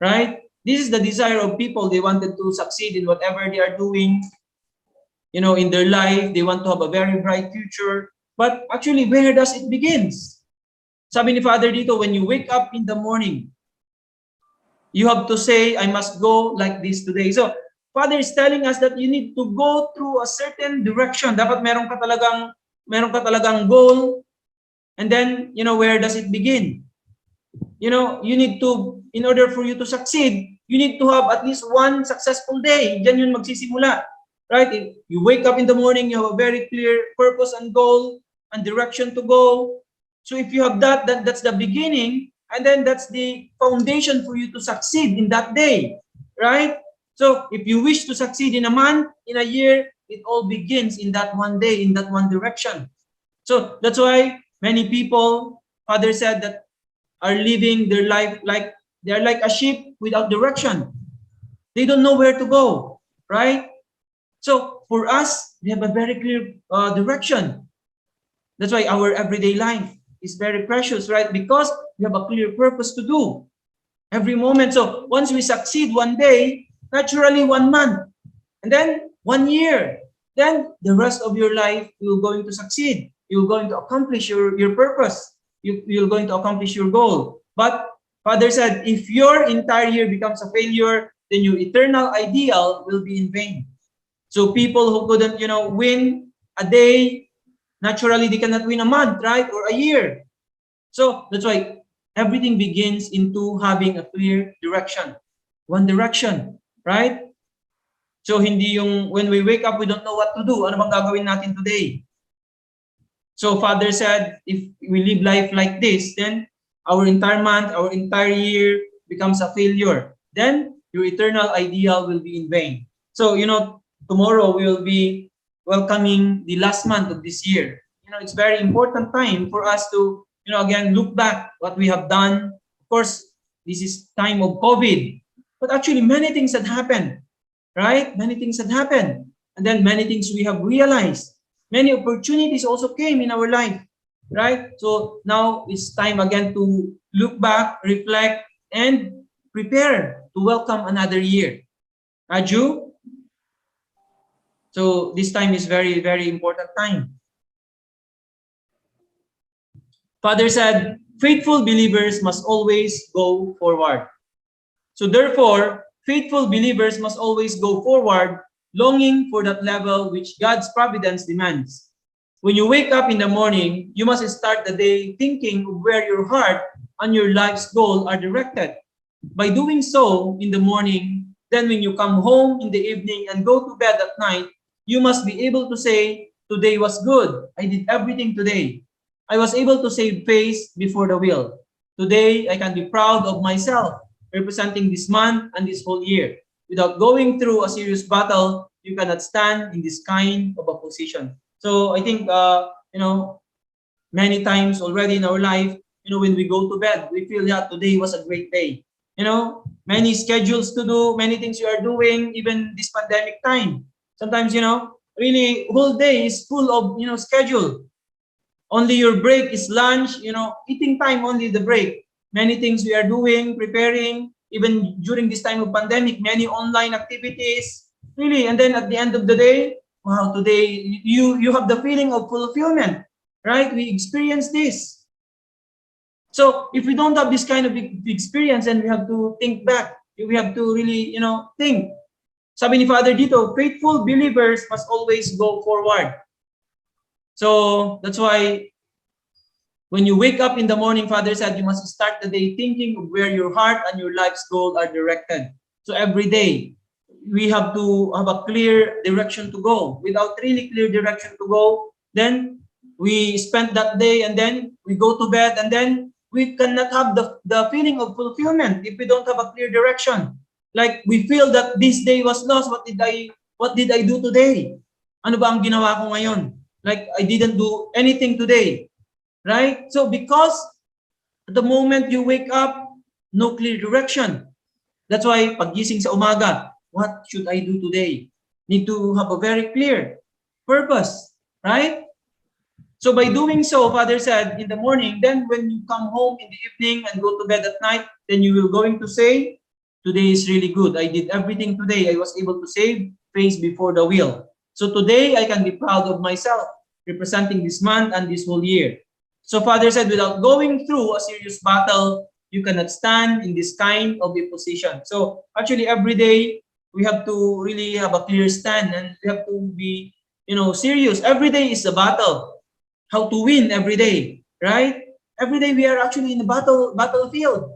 right? This is the desire of people. They wanted to succeed in whatever they are doing, in their life. They want to have a very bright future. But actually, where does it begins? Sabi ni Father dito, when you wake up in the morning, you have to say, I must go like this today. So Father is telling us that you need to go through a certain direction. Dapat meron ka talagang goal. And then, where does it begin? You need to, in order for you to succeed, you need to have at least one successful day. Diyan yun magsisimula. Right? If you wake up in the morning, you have a very clear purpose and goal and direction to go. So if you have that, that's the beginning. And then that's the foundation for you to succeed in that day. Right? So if you wish to succeed in a month, in a year, it all begins in that one day, in that one direction. So that's why many people, Father said, that are living their life like they're like a sheep without direction. They don't know where to go, right? So for us, we have a very clear direction. That's why our everyday life is very precious, right? Because we have a clear purpose to do every moment. So once we succeed one day, naturally 1 month, and then 1 year, then the rest of your life you're going to succeed. You're going to accomplish your purpose. You're going to accomplish your goal. But Father said, if your entire year becomes a failure, then your eternal ideal will be in vain. So people who couldn't, win a day, naturally they cannot win a month, right? Or a year. So that's why everything begins into having a clear direction. One direction, right? So hindi yung when we wake up, we don't know what to do. Ano bang gagawin natin today? So Father said, if we live life like this, then our entire month, our entire year becomes a failure. Then your eternal ideal will be in vain. So, tomorrow we will be welcoming the last month of this year. It's very important time for us to, again, look back what we have done. Of course, this is time of COVID, but actually many things had happened, right? Many things had happened. And then many things we have realized. Many opportunities also came in our life, right? So now it's time again to look back, reflect, and prepare to welcome another year. Aju? So this time is very, very important time. Father said, faithful believers must always go forward. So therefore, faithful believers must always go forward, longing for that level which God's providence demands. When you wake up in the morning, you must start the day thinking of where your heart and your life's goal are directed. By doing so in the morning, then when you come home in the evening and go to bed at night, you must be able to say, today was good. I did everything today. I was able to save face before the wheel. Today, I can be proud of myself, representing this month and this whole year. Without going through a serious battle, you cannot stand in this kind of a position. So I think, many times already in our life, when we go to bed, we feel, yeah, today was a great day. Many schedules to do, many things you are doing, even this pandemic time. Sometimes, really whole day is full of, schedule. Only your break is lunch, eating time, only the break. Many things we are doing, preparing, even during this time of pandemic, many online activities, really. And then at the end of the day, wow, today you have the feeling of fulfillment, right? We experience this. So if we don't have this kind of experience, then we have to think back. We have to really, think. Sabi ni Father dito, faithful believers must always go forward. So that's why when you wake up in the morning, Father said, you must start the day thinking of where your heart and your life's goal are directed. So every day, we have to have a clear direction to go. Without really clear direction to go, then we spend that day and then we go to bed and then we cannot have the feeling of fulfillment if we don't have a clear direction. Like we feel that this day was lost. What did I do today? Ano ba ang ginawa ko ngayon? Like I didn't do anything today. Right? So because at the moment you wake up, no clear direction. That's why paggising sa umaga, what should I do today? Need to have a very clear purpose, right? So by doing so, Father said, in the morning, then when you come home in the evening and go to bed at night, then you will going to say, today is really good. I did everything today. I was able to save face before the wheel. So today I can be proud of myself, representing this month and this whole year. So Father said, without going through a serious battle, you cannot stand in this kind of a position. So actually every day, we have to really have a clear stand and we have to be, serious. Every day is a battle. How to win every day, right? Every day we are actually in the battlefield.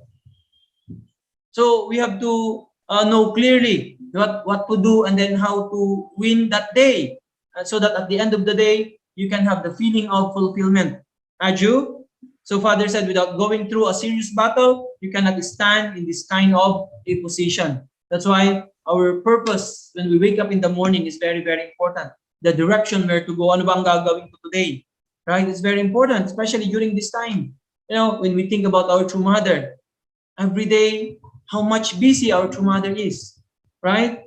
So we have to know clearly what to do and then how to win that day. So that at the end of the day, you can have the feeling of fulfillment. Aju? So Father said, without going through a serious battle, you cannot stand in this kind of a position. That's why our purpose when we wake up in the morning is very, very important. The direction where to go, ano bang gagawin ko today? Right? It's very important, especially during this time. When we think about our true mother, every day, how much busy our true mother is, right?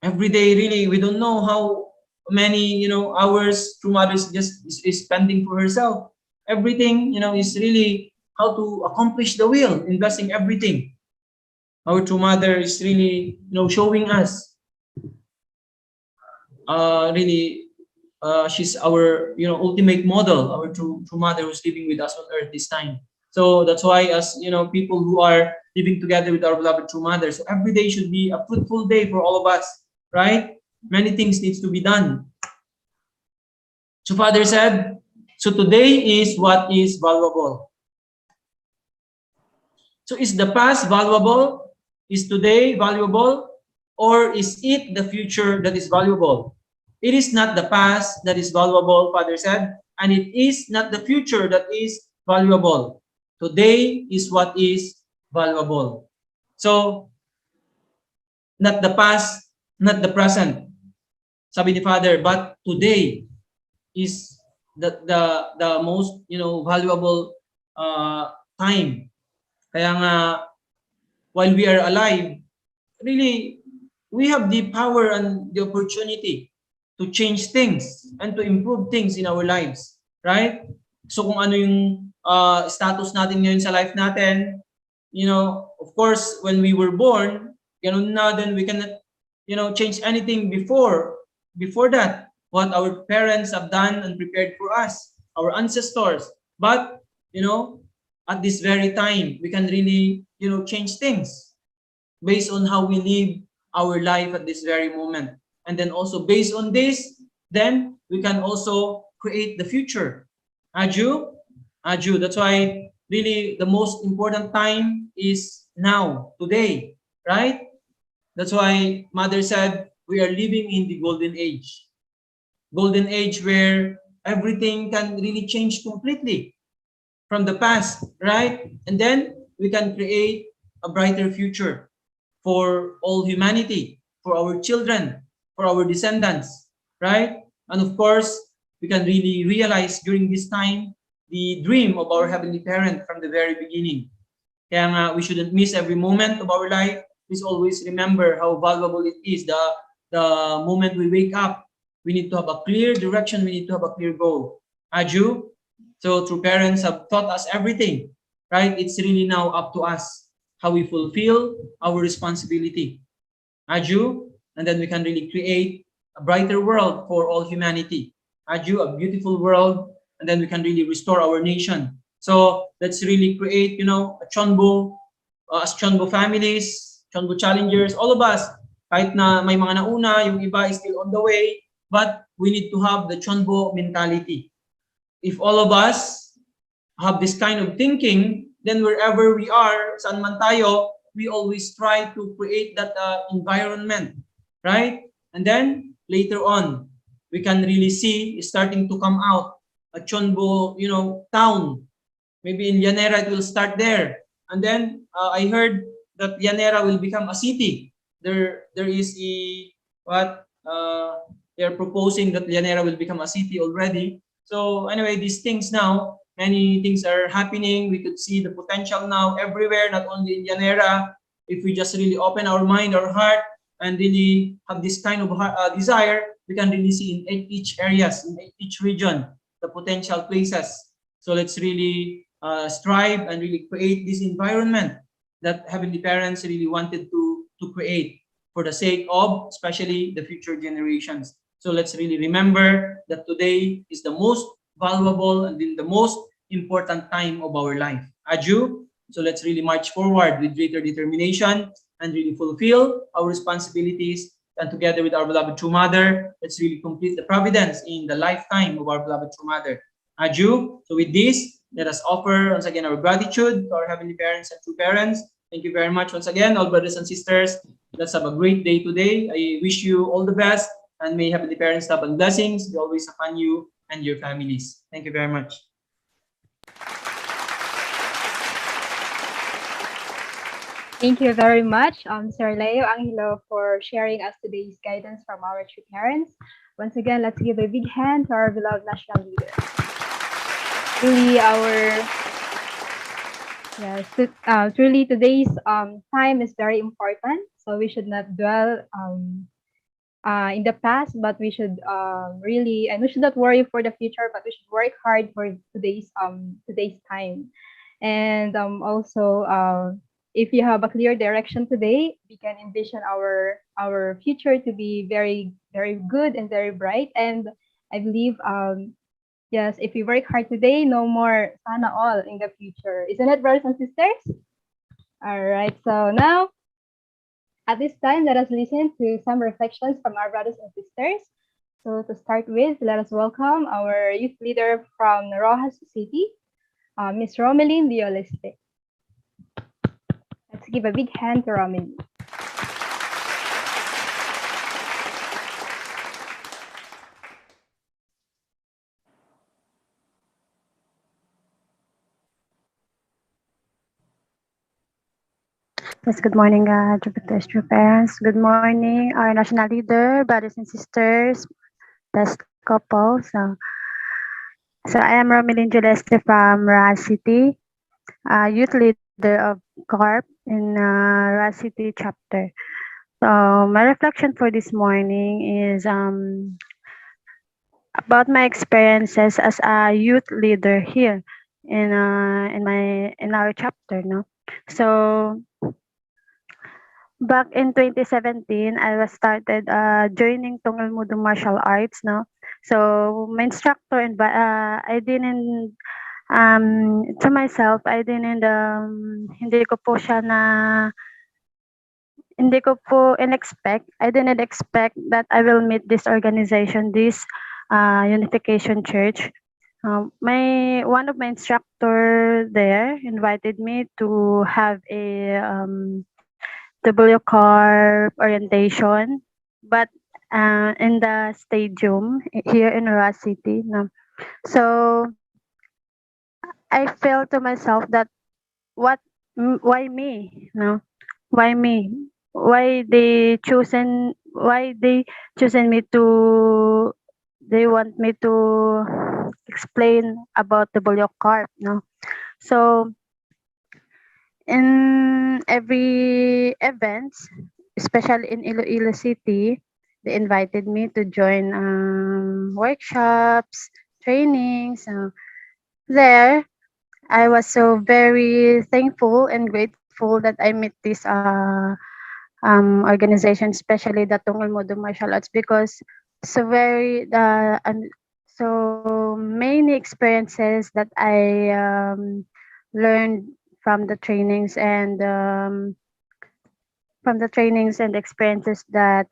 Every day, really, we don't know how many, hours true mother is spending for herself. Everything, is really how to accomplish the will, investing everything. Our true mother is really, showing us, really, she's our, ultimate model, our true mother who's living with us on earth this time. So that's why as, people who are living together with our beloved true mother, so every day should be a fruitful day for all of us, right? Many things needs to be done. So Father said, so today is what is valuable. So is the past valuable? Is today valuable? Or is it the future that is valuable? It is not the past that is valuable, Father said, and it is not the future that is valuable. Today is what is valuable. So Not the past, not the present. Sabi ni Father, but today is the most, valuable time. Kaya nga, while we are alive, really, we have the power and the opportunity to change things and to improve things in our lives, right? So kung ano yung status natin ngayon sa life natin, of course, when we were born, ganun na, then we cannot, change anything before that, what our parents have done and prepared for us, our ancestors. But, at this very time, we can really, change things based on how we live our life at this very moment. And then also based on this, then we can also create the future. Aju? Aju. That's why really the most important time is now, today, right? That's why Mother said we are living in the golden age. Golden age where everything can really change completely from the past, right? And then we can create a brighter future for all humanity, for our children, for our descendants, right? And of course, we can really realize during this time the dream of our Heavenly Parent from the very beginning. Kaya nga, we shouldn't miss every moment of our life. Please always remember how valuable it is. The moment we wake up, we need to have a clear direction. We need to have a clear goal. Aju? So true parents have taught us everything, right? It's really now up to us how we fulfill our responsibility. Aju? And then we can really create a brighter world for all humanity. Aju, a beautiful world, and then we can really restore our nation. So let's really create, a Chonbo, as Chonbo families, Chonbo challengers, all of us, kahit na may mga nauna, yung iba is still on the way, but we need to have the Chonbo mentality. If all of us have this kind of thinking, then wherever we are, saan man tayo, we always try to create that environment, right? And then later on, we can really see it's starting to come out a Chonbo, town. Maybe in Llanera it will start there, and then I heard that Llanera will become a city. There is they're proposing that Llanera will become a city already. So anyway, these things now, many things are happening. We could see the potential now everywhere, not only in Llanera. If we just really open our mind, our heart, and really have this kind of desire, we can really see in each areas, in each region, the potential places. So let's really strive and really create this environment that Heavenly Parents really wanted to create for the sake of especially the future generations. So let's really remember that today is the most valuable and the most important time of our life. Aju? So let's really march forward with greater determination and really fulfill our responsibilities, and together with our beloved True Mother, let's really complete the providence in the lifetime of our beloved True Mother. Aju? So with this, let us offer once again our gratitude to our Heavenly Parents and True Parents. Thank you very much once again, all brothers and sisters. Let's have a great day today. I wish you all the best, and may Heavenly Parents love and blessings be always upon you and your families. Thank you very much.
Thank you very much, Sir Leo Angelo, for sharing us today's guidance from our True Parents. Once again, let's give a big hand to our beloved national leader. Truly, truly today's time is very important. So we should not dwell in the past, but we should and we should not worry for the future, but we should work hard for today's time. And also, if you have a clear direction today, we can envision our future to be very, very good and very bright. And I believe, yes, if we work hard today, no more sana all in the future. Isn't it, brothers and sisters? All right. So now, at this time, let us listen to some reflections from our brothers and sisters. So to start with, let us welcome our youth leader from Rojas City, Miss Romeline Dioleste. Let's give a big hand to Romeline.
Yes, good morning, Jupiter's true parents. Good morning, our national leader, brothers and sisters, best couple. So I am Romilin Juleste from Ras City, youth leader of CORP in Ras City chapter. So my reflection for this morning is about my experiences as a youth leader here in our chapter. No, so back in 2017, I was started joining Tunggal Mudo Martial Arts, no? So my instructor and I didn't to myself, I didn't hindi ko po siya na hindi ko po in-expect. I didn't expect that I will meet this organization, this Unification Church. My one of my instructor there invited me to have a W Corp orientation, but in the stadium here in Ras City. No? So I felt to myself that what, why me? No, why me? Why they chosen me to? They want me to explain about W Corp. No, so in every event, especially in Iloilo City, they invited me to join workshops, trainings. There, I was so very thankful and grateful that I met this organization, especially the Tunggal Modo Martial Arts, because so very so many experiences that I learned from the trainings and experiences that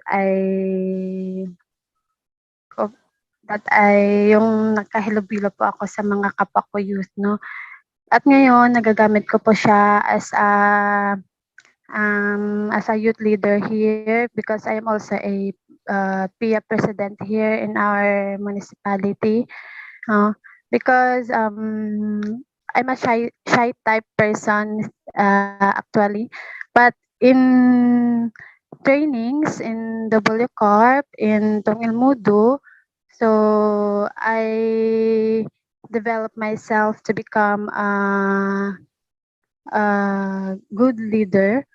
of yung nagkahilo-bilo po ako sa mga kapwa ko youth, no? At ngayon nagagamit ko po siya as a youth leader here because I am also a PIA president here in our municipality. Because I'm a shy type person actually, but in trainings in W Corp in Tongil Mudu, so I developed myself to become a good leader.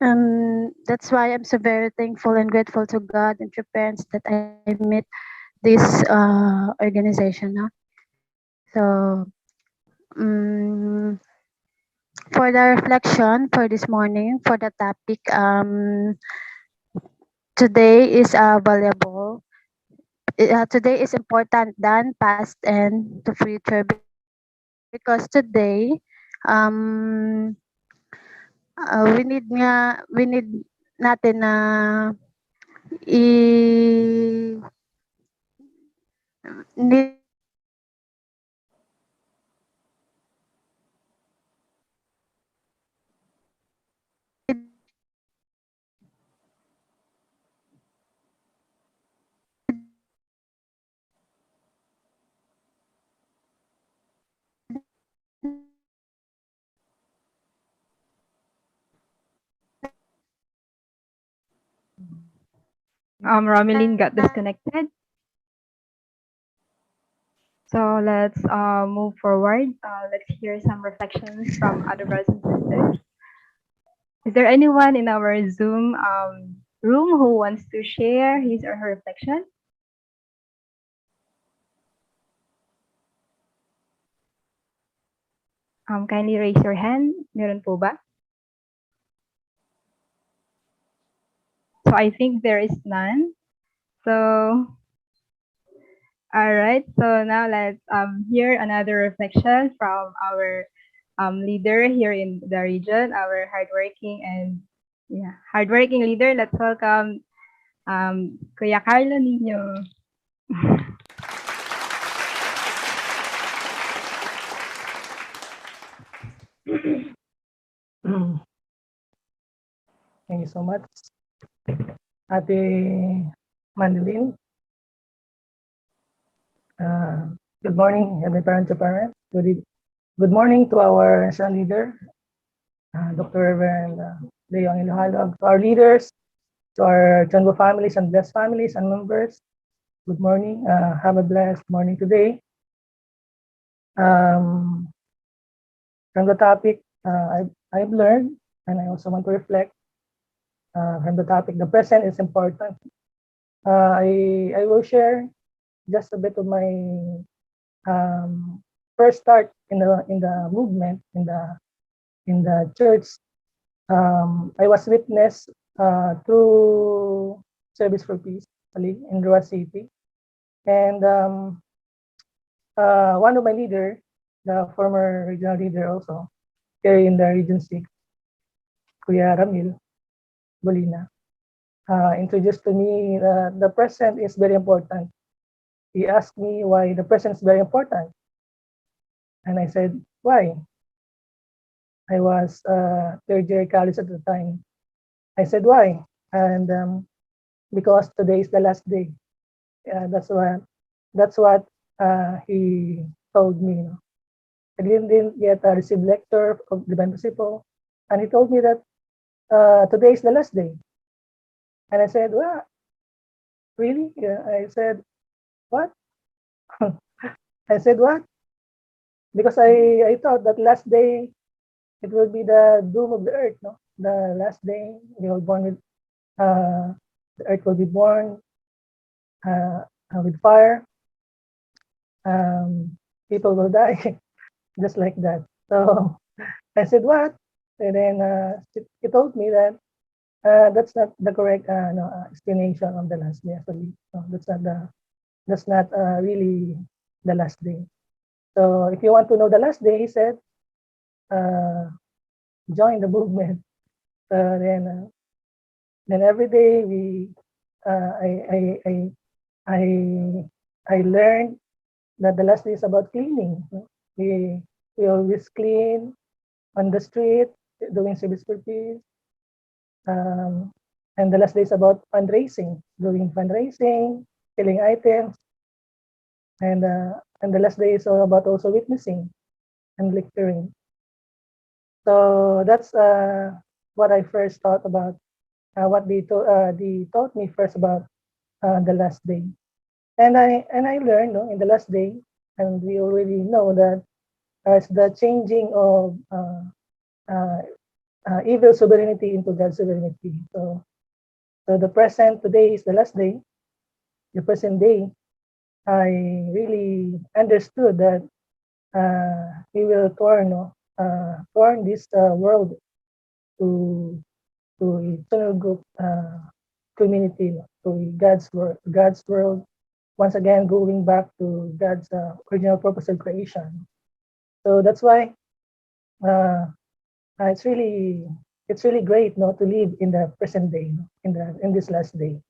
That's why I'm so very thankful and grateful to God and to parents that I met this organization. No? So for the reflection for this morning, for the topic, today is valuable. Today is important than past and the future because today we need natin na need
Romeline got disconnected. So let's move forward. Let's hear some reflections from other brothers and sisters. Is there anyone in our Zoom room who wants to share his or her reflection? Kindly raise your hand. Meron po ba? So I think there is none. So, all right. So now let's hear another reflection from our leader here in the region, our hardworking leader. Let's welcome Kuya Carlo Nino.
Thank you so much, Ate Manilin. Good morning, every parent to parent. Good morning to our national leader, Dr. Reverend Leong Ilohalog, to our leaders, to our Chonbo families and blessed families and members. Good morning. Have a blessed morning today. From the topic, I've learned, and I also want to reflect from the topic, the present is important. I will share just a bit of my first start in the movement in the church. I was witness through Service for Peace in Rua City, and one of my leader, the former regional leader also, here in the Region 6, Kuya Ramil Bolina, introduced to me the present is very important. He asked me why the present is very important. And I said, why? I was third year college at the time. I said, why? And because today is the last day. That's what he told me. I didn't yet receive lecture of Divine Principle. And he told me that today is the last day. And I said, well, really? Yeah. I said, what? I said, what? Because I thought that last day, it will be the doom of the earth, no? The last day, we will born with, the earth will be born with fire. People will die, just like that. So I said, what? And then he told me that that's not the correct explanation of the last day. Actually, no, that's not really the last day. So if you want to know the last day, he said, join the movement. Then every day I learned that the last day is about cleaning. We always clean on the street, doing service for peace. And the last day is about fundraising, doing fundraising, selling items. And the last day is all about also witnessing and lecturing. So that's what I first thought about, what they taught me first about the last day. And I learned in the last day, and we already know that it's the changing of evil sovereignty into God's sovereignty. So the present today is the last day. The present day, I really understood that He will turn this world to eternal group community, to God's world, once again going back to God's original purpose of creation. So that's why it's really great to live in the present day, in this last day.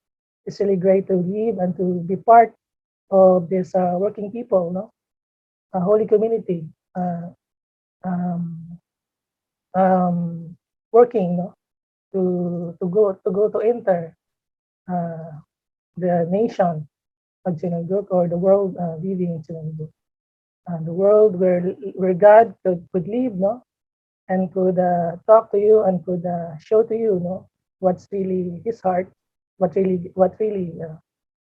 It's really great to live and to be part of this working people, a holy community, working to enter the nation of Chinanduk, or the world living in Chinanduk, the world where God could live, and could talk to you and could show to you, what's really His heart, what really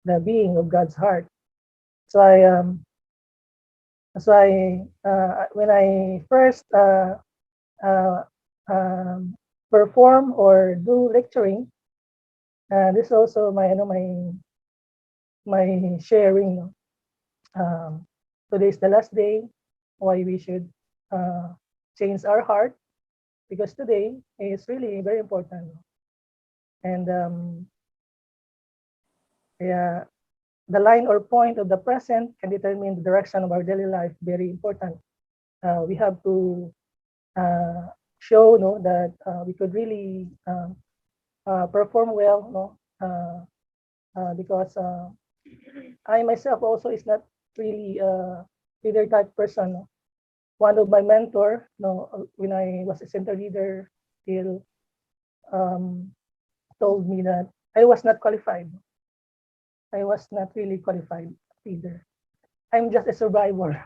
the being of God's heart. So when I first perform or do lecturing, this is also my sharing. Today is the last day. Why we should change our heart, because today is really very important. And the line or point of the present can determine the direction of our daily life. Very important. We have to show that we could really perform well, because I myself also is not really a leader type person. One of my mentor, when I was a center leader, still told me that I was not qualified. I was not really qualified leader. I'm just a survivor.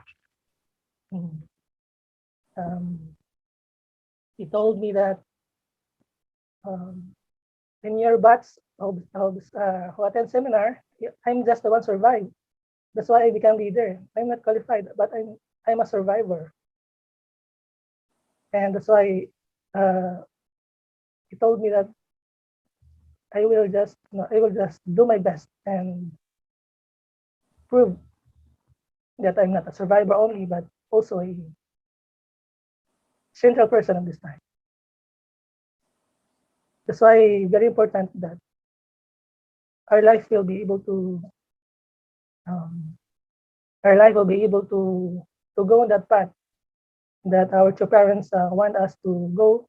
he told me that in your batch who attend seminar, I'm just the one survived. That's why I become leader. I'm not qualified, but I'm a survivor, and that's why he told me that I will just do my best and prove that I'm not a survivor only, but also a central person of this time. That's why very important that our life will be able to go on that path that our true parents want us to go,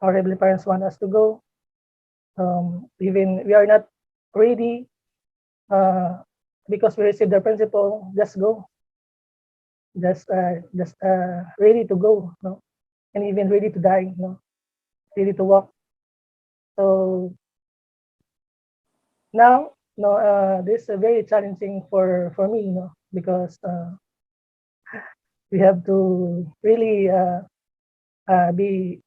our heavenly parents want us to go. Even we are not ready because we received the principle, just go, just ready to go, no, and even ready to die, no, ready to walk. So now, no, this is very challenging for me, no, because we have to really be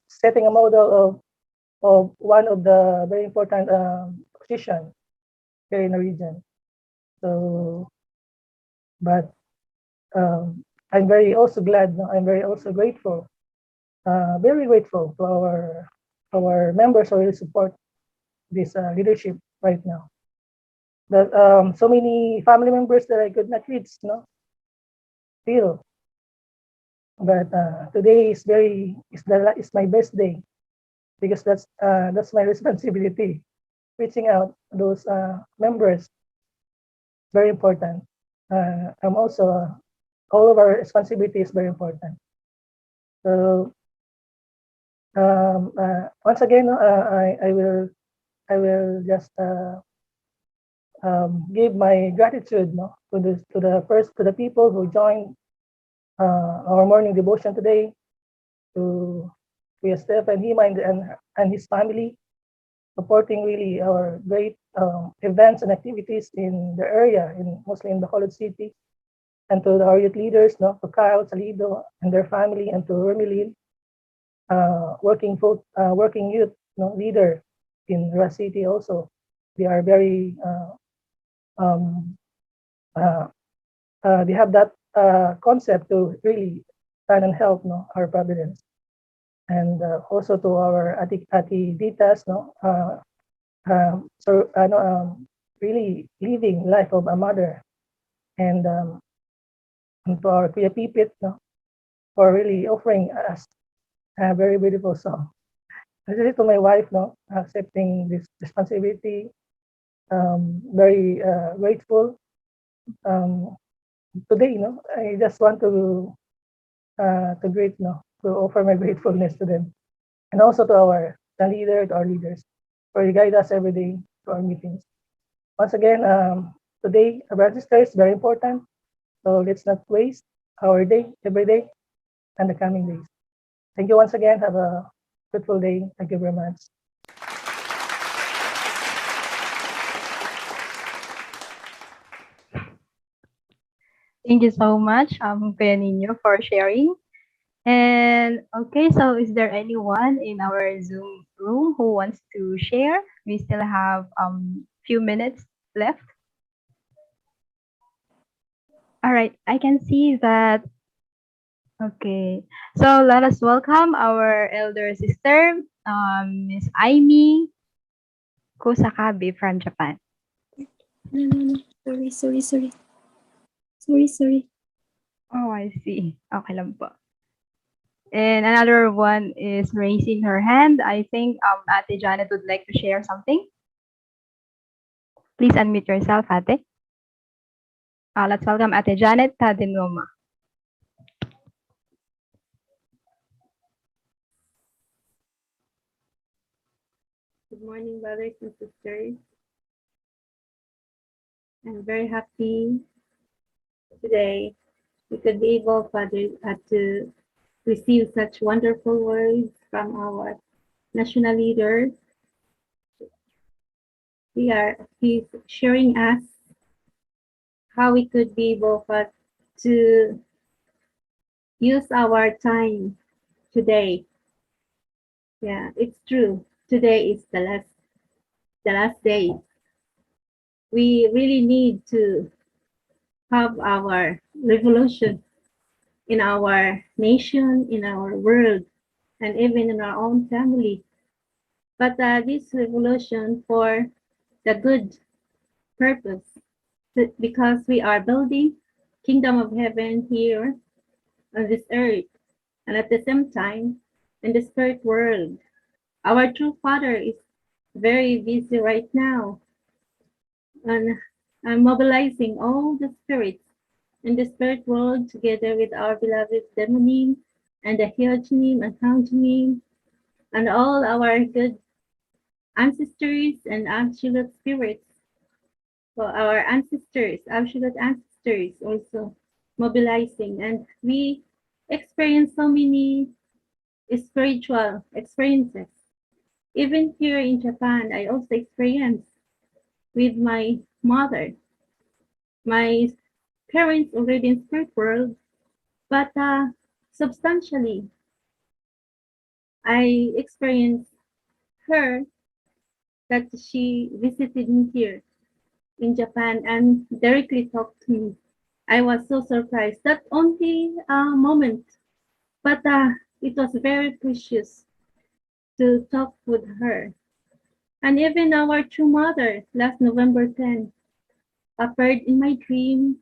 setting a model of one of the very important position here in the region. So, but I'm very also glad, no, I'm very also grateful, very grateful to our members who really support this leadership right now. But so many family members that I could not reach, no, still. But today is my best day because that's my responsibility. Reaching out those members, very important. I'm also all of our responsibility is very important. So once again, I will just give my gratitude, no, to the people who joined our morning devotion today, to Steph and him and his family, supporting really our great events and activities in the area, mostly in Bacolod City, and to our youth leaders, no, to Kyle, Salido, and their family, and to Romilin, working youth, no, leader in Ras City also. They are very they have that concept to really stand and help, no, our Providence, and also to our ati ditas, no, really living life of a mother, and to our Kuya Pipit, no, for really offering us a very beautiful song. Especially to my wife, no, accepting this responsibility. Very grateful. Today, no, I just want to to offer my gratefulness to them, and also to our leaders, for you guide us every day to our meetings. Once again, today, register is very important. So let's not waste our day every day and the coming days. Thank you once again. Have a fruitful day. Thank you very much.
Thank you so much, Kuya Nino, for sharing. And okay, so is there anyone in our Zoom room who wants to share? We still have few minutes left. All right, I can see that. Okay, so let us welcome our elder sister, Miss Aimee Kusakabe from Japan.
No. Sorry.
Oh, I see. Okay lang po. And another one is raising her hand. I think Ate Janet would like to share something. Please unmute yourself, Ate. Let's welcome Ate Janet Tadinoma.
Good morning, brothers and sisters. I'm very happy today we could be able, Father, to receive such wonderful words from our national leaders. He's sharing us how we could be able to use our time today. Yeah, it's true. Today is the last day. We really need to have our revolution in our nation, in our world, and even in our own family. But this revolution for the good purpose, because we are building kingdom of heaven here on this earth, and at the same time in the spirit world. Our true Father is very busy right now, and mobilizing all the spirits in the spirit world together with our beloved Demonim and the Hyojinim and Hangjinim and all our good ancestors and absolute spirits. So our ancestors, absolute ancestors also mobilizing, and we experience so many spiritual experiences. Even here in Japan, I also experienced with my mother. My parents already in spirit world, but substantially, I experienced her that she visited me here in Japan and directly talked to me. I was so surprised. That only a moment, but it was very precious to talk with her. And even our true mother, last November 10, appeared in my dream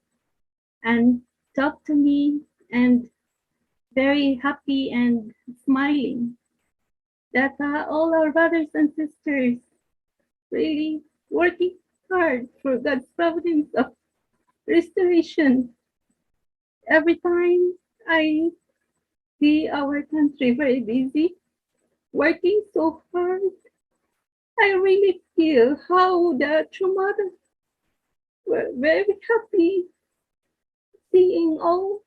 and talked to me and very happy and smiling that all our brothers and sisters really working hard for God's providence of restoration. Every time I see our country very busy, working so hard, I really feel how the true mother were very happy seeing all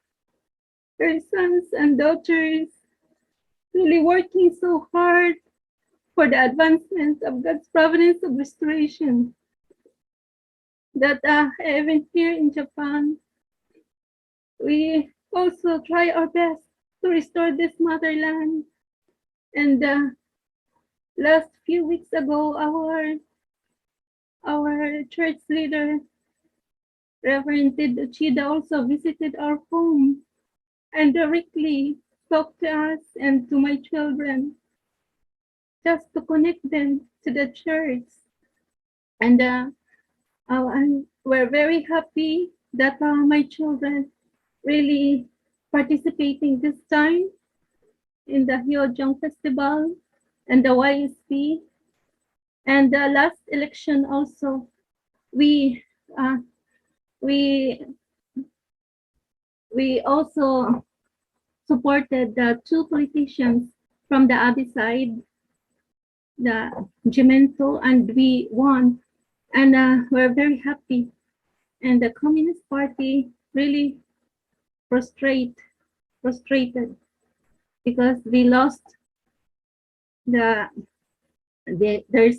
her sons and daughters really working so hard for the advancement of God's providence of restoration. That even here in Japan, we also try our best to restore this motherland. And last few weeks ago, our church leader, Reverend Ted Uchida, also visited our home and directly talked to us and to my children just to connect them to the church. And we're very happy that my children really participating this time in the Hyojong Festival and the YSP. And the last election also, we also supported the two politicians from the other side, the Jimento, and we won. And we're very happy. And the Communist Party really frustrated because we lost their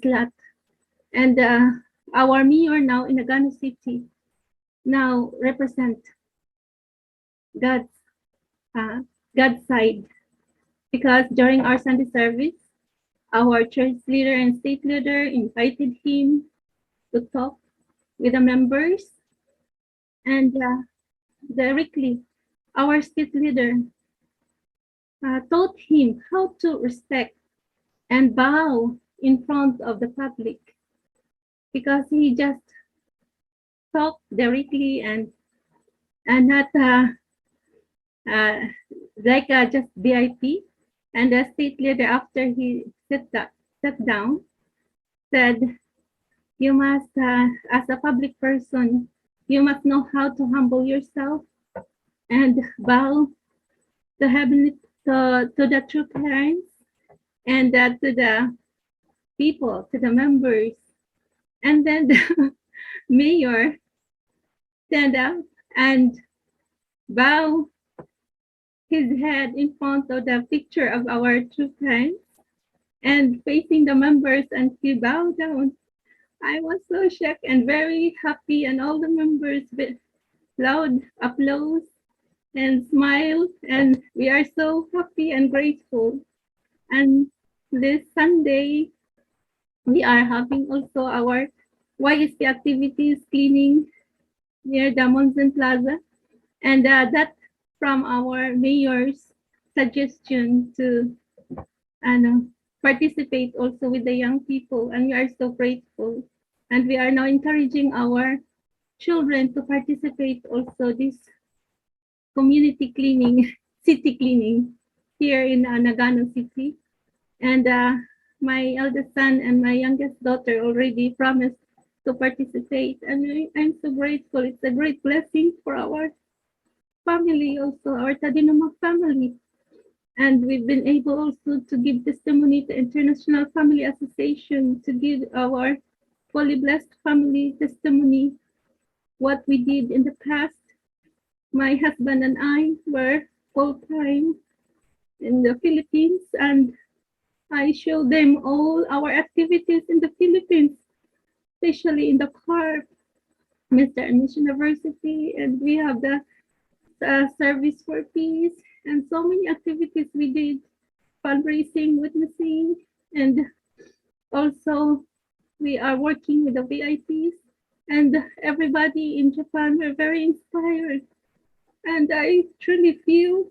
slot. And our mayor now in Nagano City now represent God's side, because during our Sunday service, our church leader and state leader invited him to talk with the members, and directly our state leader taught him how to respect and bow in front of the public, because he just talked directly and not like just VIP. And the state leader, after he sat down, said, "You must, as a public person, you must know how to humble yourself and bow to heaven, to the true parents, and to the people, to the members." And then the mayor stand up and bow his head in front of the picture of our true parents and facing the members, and he bowed down. I was so shocked and very happy, and all the members with loud applause and smile, and we are so happy and grateful. And this Sunday, we are having also our YSP activities cleaning near the Monson Plaza, and that from our mayor's suggestion to participate also with the young people, and we are so grateful. And we are now encouraging our children to participate also this community cleaning, city cleaning here in Nagano City. And my eldest son and my youngest daughter already promised to participate. And I'm so grateful. It's a great blessing for our family also, our Tadinoma family. And we've been able also to give testimony to International Family Association to give our fully blessed family testimony, what we did in the past. My husband and I were full-time in the Philippines, and I showed them all our activities in the Philippines, especially in the CARP, Mr. and Miss University, and we have the Service for Peace, and so many activities we did, fundraising, witnessing, and also we are working with the VIPs, and everybody in Japan were very inspired. And I truly feel,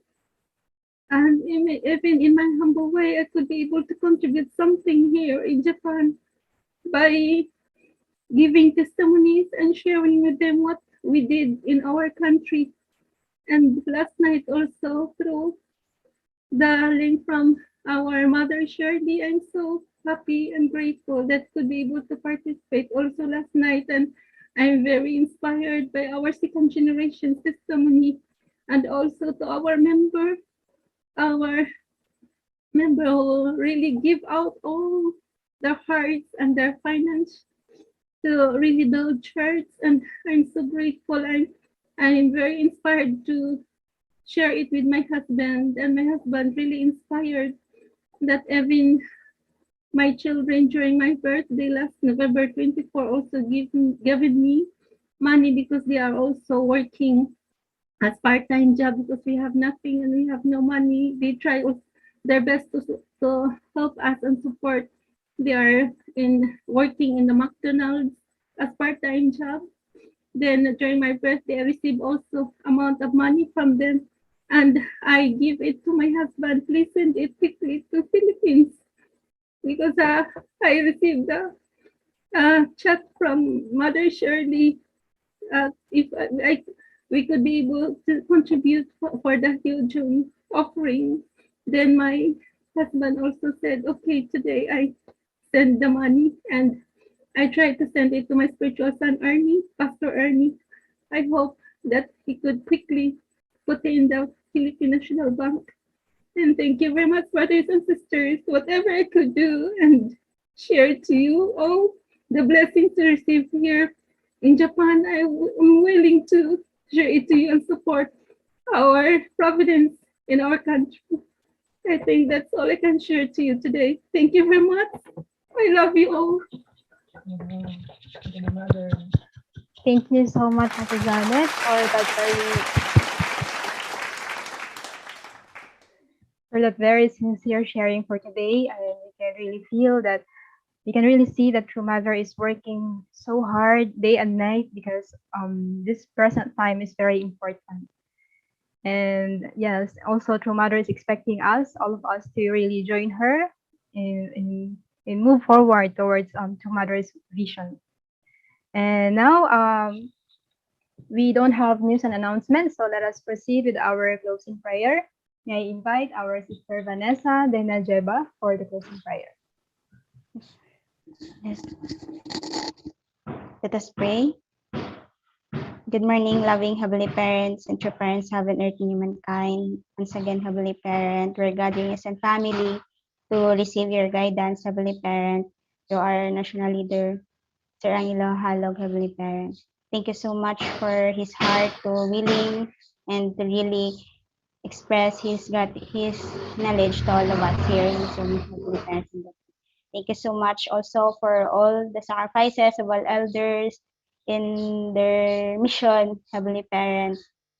and even in my humble way, I could be able to contribute something here in Japan by giving testimonies and sharing with them what we did in our country. And last night also, through the link from our mother Shirley, I'm so happy and grateful that could be able to participate also last night. And I'm very inspired by our second generation testimony, and also to our member who really give out all their hearts and their finance to really build church. And I'm so grateful. I'm very inspired to share it with my husband, and my husband really inspired that even my children during my birthday last November 24 also given me money, because they are also working as part-time job, because we have nothing and we have no money. They try their best to help us and support. They are working in the McDonald's as part-time job. Then during my birthday, I received also amount of money from them, and I give it to my husband. Please send it quickly to Philippines, because I received a chat from Mother Shirley, if we could be able to contribute for the huge offering. Then my husband also said, okay, today I send the money, and I tried to send it to my spiritual son, Ernie, Pastor Ernie. I hope that he could quickly put it in the Philippine National Bank. And thank you very much, brothers and sisters. Whatever I could do and share to you all the blessings to receive here in Japan, I'm willing to share it to you and support our providence in our country. I think that's all I can share to you today. Thank you very much. I love you all.
Thank you so much, Ate Janet, for that very sincere sharing for today. And we can really feel that, we can really see that True Mother is working so hard day and night, because this present time is very important. And yes, also True Mother is expecting us, all of us, to really join her in move forward towards True Mother's vision. And now we don't have news and announcements, so let us proceed with our closing prayer. May I invite our sister Vanessa de Najeba for the closing prayer.
Yes. Let us pray. Good morning, loving Heavenly Parents and true parents, heaven, earth, and humankind. Once again, Heavenly Parent, we're gathering as a family to receive your guidance, Heavenly Parent, to our national leader, Sir Angelo Halog, Heavenly Parent. Thank you so much for his heart to willing and to really express his knowledge to all of us here in Zoom, Heavenly Parent. Thank you so much also for all the sacrifices of all elders in their mission, Heavenly Parent.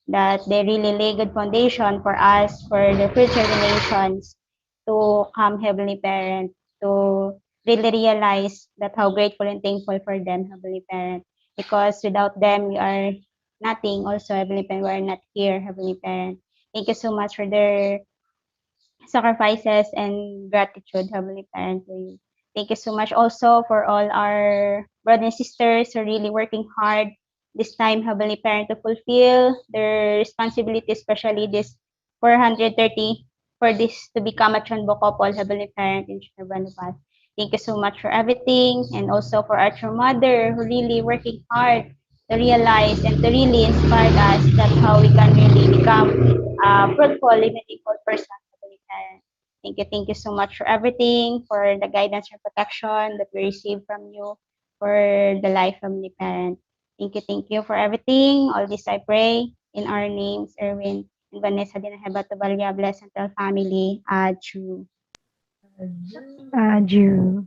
that they really lay good foundation for us, for the future generations to come, Heavenly Parent, to really realize that how grateful and thankful for them, Heavenly Parent. Because without them, we are nothing. Also, Heavenly Parent, we are not here, Heavenly Parent. Thank you so much for their sacrifices and gratitude, Heavenly Parent, to you. Thank you so much also for all our brothers and sisters who are really working hard this time, Heavenly Parent, to fulfill their responsibility, especially this 430 for this to become a Chonbo couple, Heavenly Parent, in Shinabanubas. Thank you so much for everything, and also for our true mother who really working hard to realize and to really inspire us that how we can really become fruitful, meaningful person, Heavenly Parent. Thank you so much for everything, for the guidance and protection that we receive from you, for the life, Heavenly Parent. Thank you for everything. All this I pray in our names, Erwin and Vanessa Dinaheba Tabalya, bless and family. Adieu.
Adieu.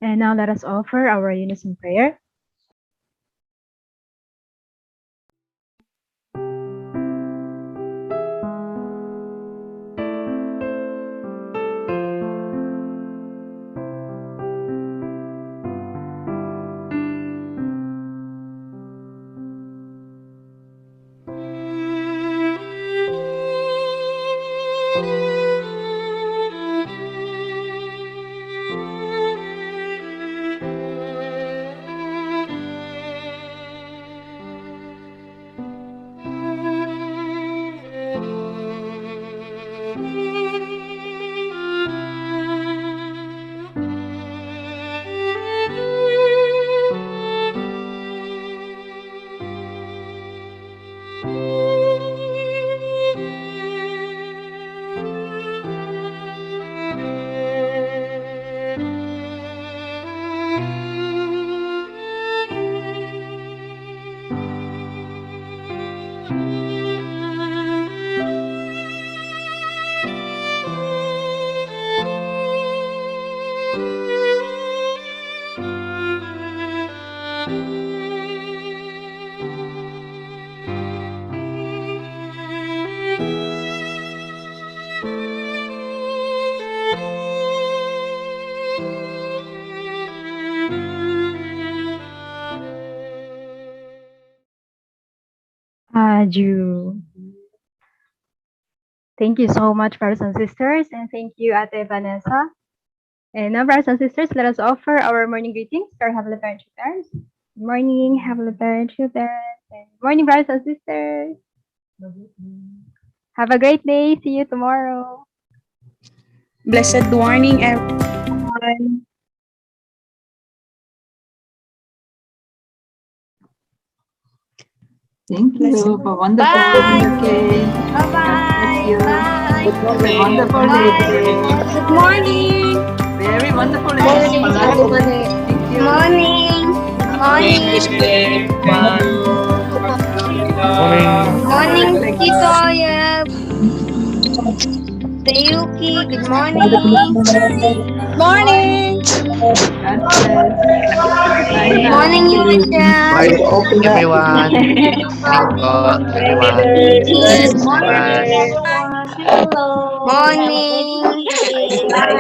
And now let us offer our unison prayer. Adieu. Thank you so much, brothers and sisters, and thank you, Ate Vanessa. And now, brothers and sisters, let us offer our morning greetings to our Heavenly Parent and parents. Good morning, Heavenly Parent and parents. And good morning, brothers and sisters. Have a great day. See you tomorrow.
Blessed morning, everyone.
Thank you for wonderful communication.
Bye-bye.
Bye.
Bye.
Wonderful day.
Good morning.
Very wonderful day.
Morning.
Thank you.
Morning, Tito Yep. Sayuki, good morning. Morning.
God bless. Bye now.
Morning, Eugenia.
Everyone. Morning po, everyone.
Good
Class.
morning.
Morning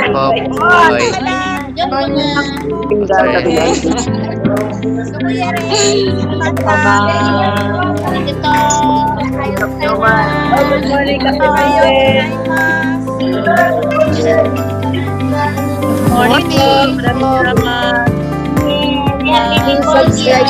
po, boy.
Morning.
Good morning,
Morning.
Maraming salamat.
Please subscribe